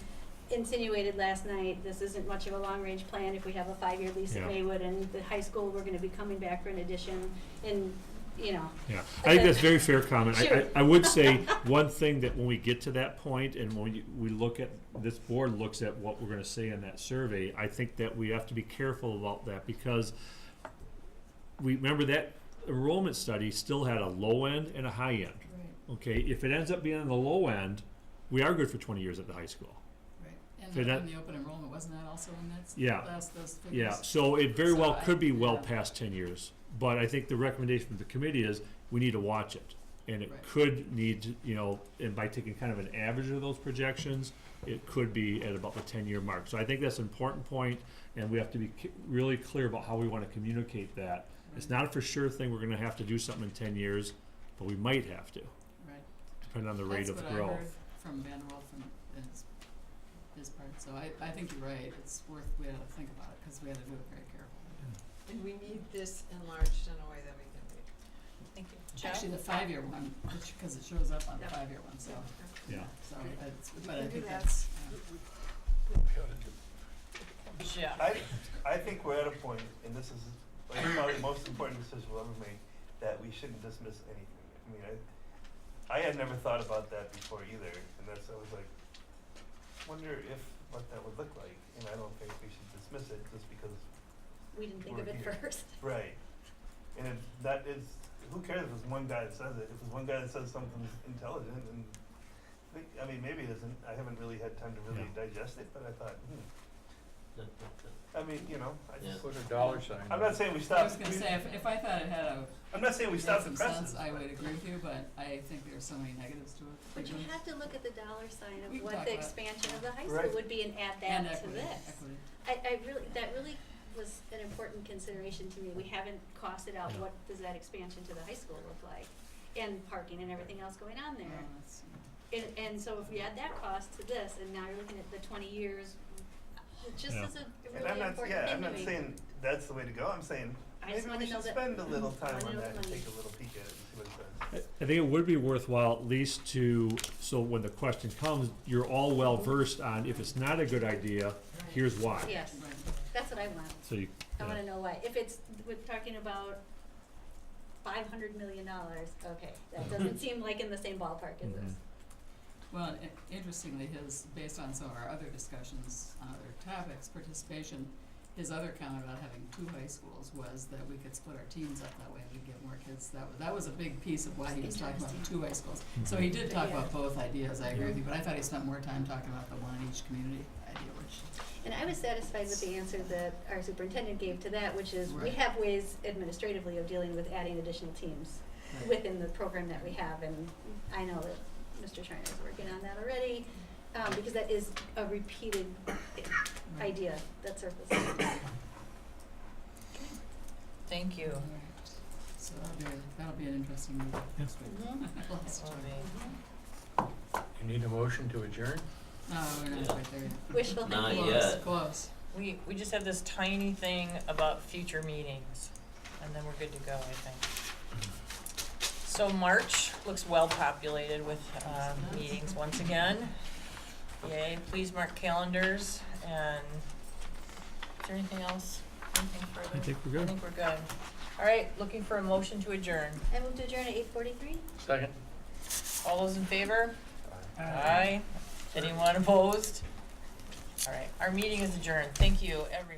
insinuated last night, this isn't much of a long-range plan if we have a 5-year lease at Yeah. Maywood, and the high school, we're going to be coming back for an addition, and, you know. Yeah, I think that's a very fair comment. Shoot. I would say one thing that when we get to that point and when we look at, this board looks at what we're gonna say in that survey, I think that we have to be careful about that, because we remember that enrollment study still had a low end and a high end. Right, Okay, if it ends up being on the low end, we are good for 20 years at the high school. right. And So that- the open enrollment, wasn't that also in that, Yeah. those figures? Yeah, so it very well So could be well yeah. past 10 years, but I think the recommendation from the committee is we need to watch it. And it Right. could need to, you know, and by taking kind of an average of those projections, it could be at about the 10-year mark. So I think that's an important point, and we have to be really clear about how we want to communicate that. It's not a for sure thing, we're gonna have to do something in 10 years, but we might have to, Right. depending on the rate of That's what I heard growth. from Van Wolf and his part, so I think you're right, it's worth, we ought to think about it, cause we had to do it very carefully. And we need this enlarged in a way that we can read. Thank you. Jeff? Actually, the 5-year one, cause it shows up on the Yeah. 5-year one, so, Yeah. so it's, but I can do think that. that's, Jeff? I think we're at a point, and this is like probably the most important decision we'll ever make, that we shouldn't dismiss anything. I mean, I had never thought about that before either, and I was like, wonder if, what that would look like, and I don't think we should dismiss it just because, We didn't think We're of it here. first. right. And that is, who cares if it's one guy that says it, if it's one guy that says something's intelligent, and I mean, maybe it isn't, I haven't really had time to really digest it, but I thought, I mean, you know, I just, Put a dollar sign. I'm not saying we I stop. was gonna say, if I thought it had I'm not saying we made stop the some precedent. sense, I would agree with you, but I think there's so many negatives to it. But you because- have to look at the dollar sign We of can what talk the about it. expansion of the high Right. school would be, and add And that to equity, this. equity. I really, that really was an important consideration to me. We haven't costed out Yeah. what does that expansion to the high school look like, and parking and everything else going on there. Well, that's, And so if we add that cost to this, and now you're looking at the 20 years, it just Yeah. is a And really I'm not, important yeah, thing I'm to not me. saying that's the way to go, I'm saying, I maybe just we wanna know should that- spend a little time wanna on know that the and money. take a little peek at it and see what it says. I think it would be worthwhile at least to, so when the question comes, you're all well versed on if it's not a good idea, here's why. Yes, right. that's what I want. So you, I yeah. wanna know why. If it's, we're talking about $500 million, okay, that doesn't seem like in the same ballpark as this. Well, interestingly, based on some of our other discussions on other topics, participation, his other comment about having 2 high schools was that we could split our teams up that way and we'd get more kids. That was a big piece of why he was talking about 2 high schools. So he did talk about both ideas, I agree with you, but I thought he spent more time talking about the one in each community idea, which, And I was satisfied with the answer that our superintendent gave to that, which is we Right. have ways administratively of dealing with adding additional teams Right. within the program that we have, and I know that Mr. Schreiner is working on that already, because that is a repeated idea that surfaces. Thank you. alright. So that'll be an interesting meeting next week. Mhm. Lots That to- will be- You need a motion to adjourn? No, we're not quite there yet. Wishful Not thinking. yet. Close, close. We just have this tiny thing about future meetings, and then we're good to go, I think. So March looks well populated with meetings once again. Yay, please mark calendars, and is there anything else? Anything further? I think we're I good. think we're good. All right, looking for a motion to adjourn. I move to adjourn at 8:43. Second? All those in favor? Aye. Anyone opposed? All right, our meeting is adjourned. Thank you, everyone.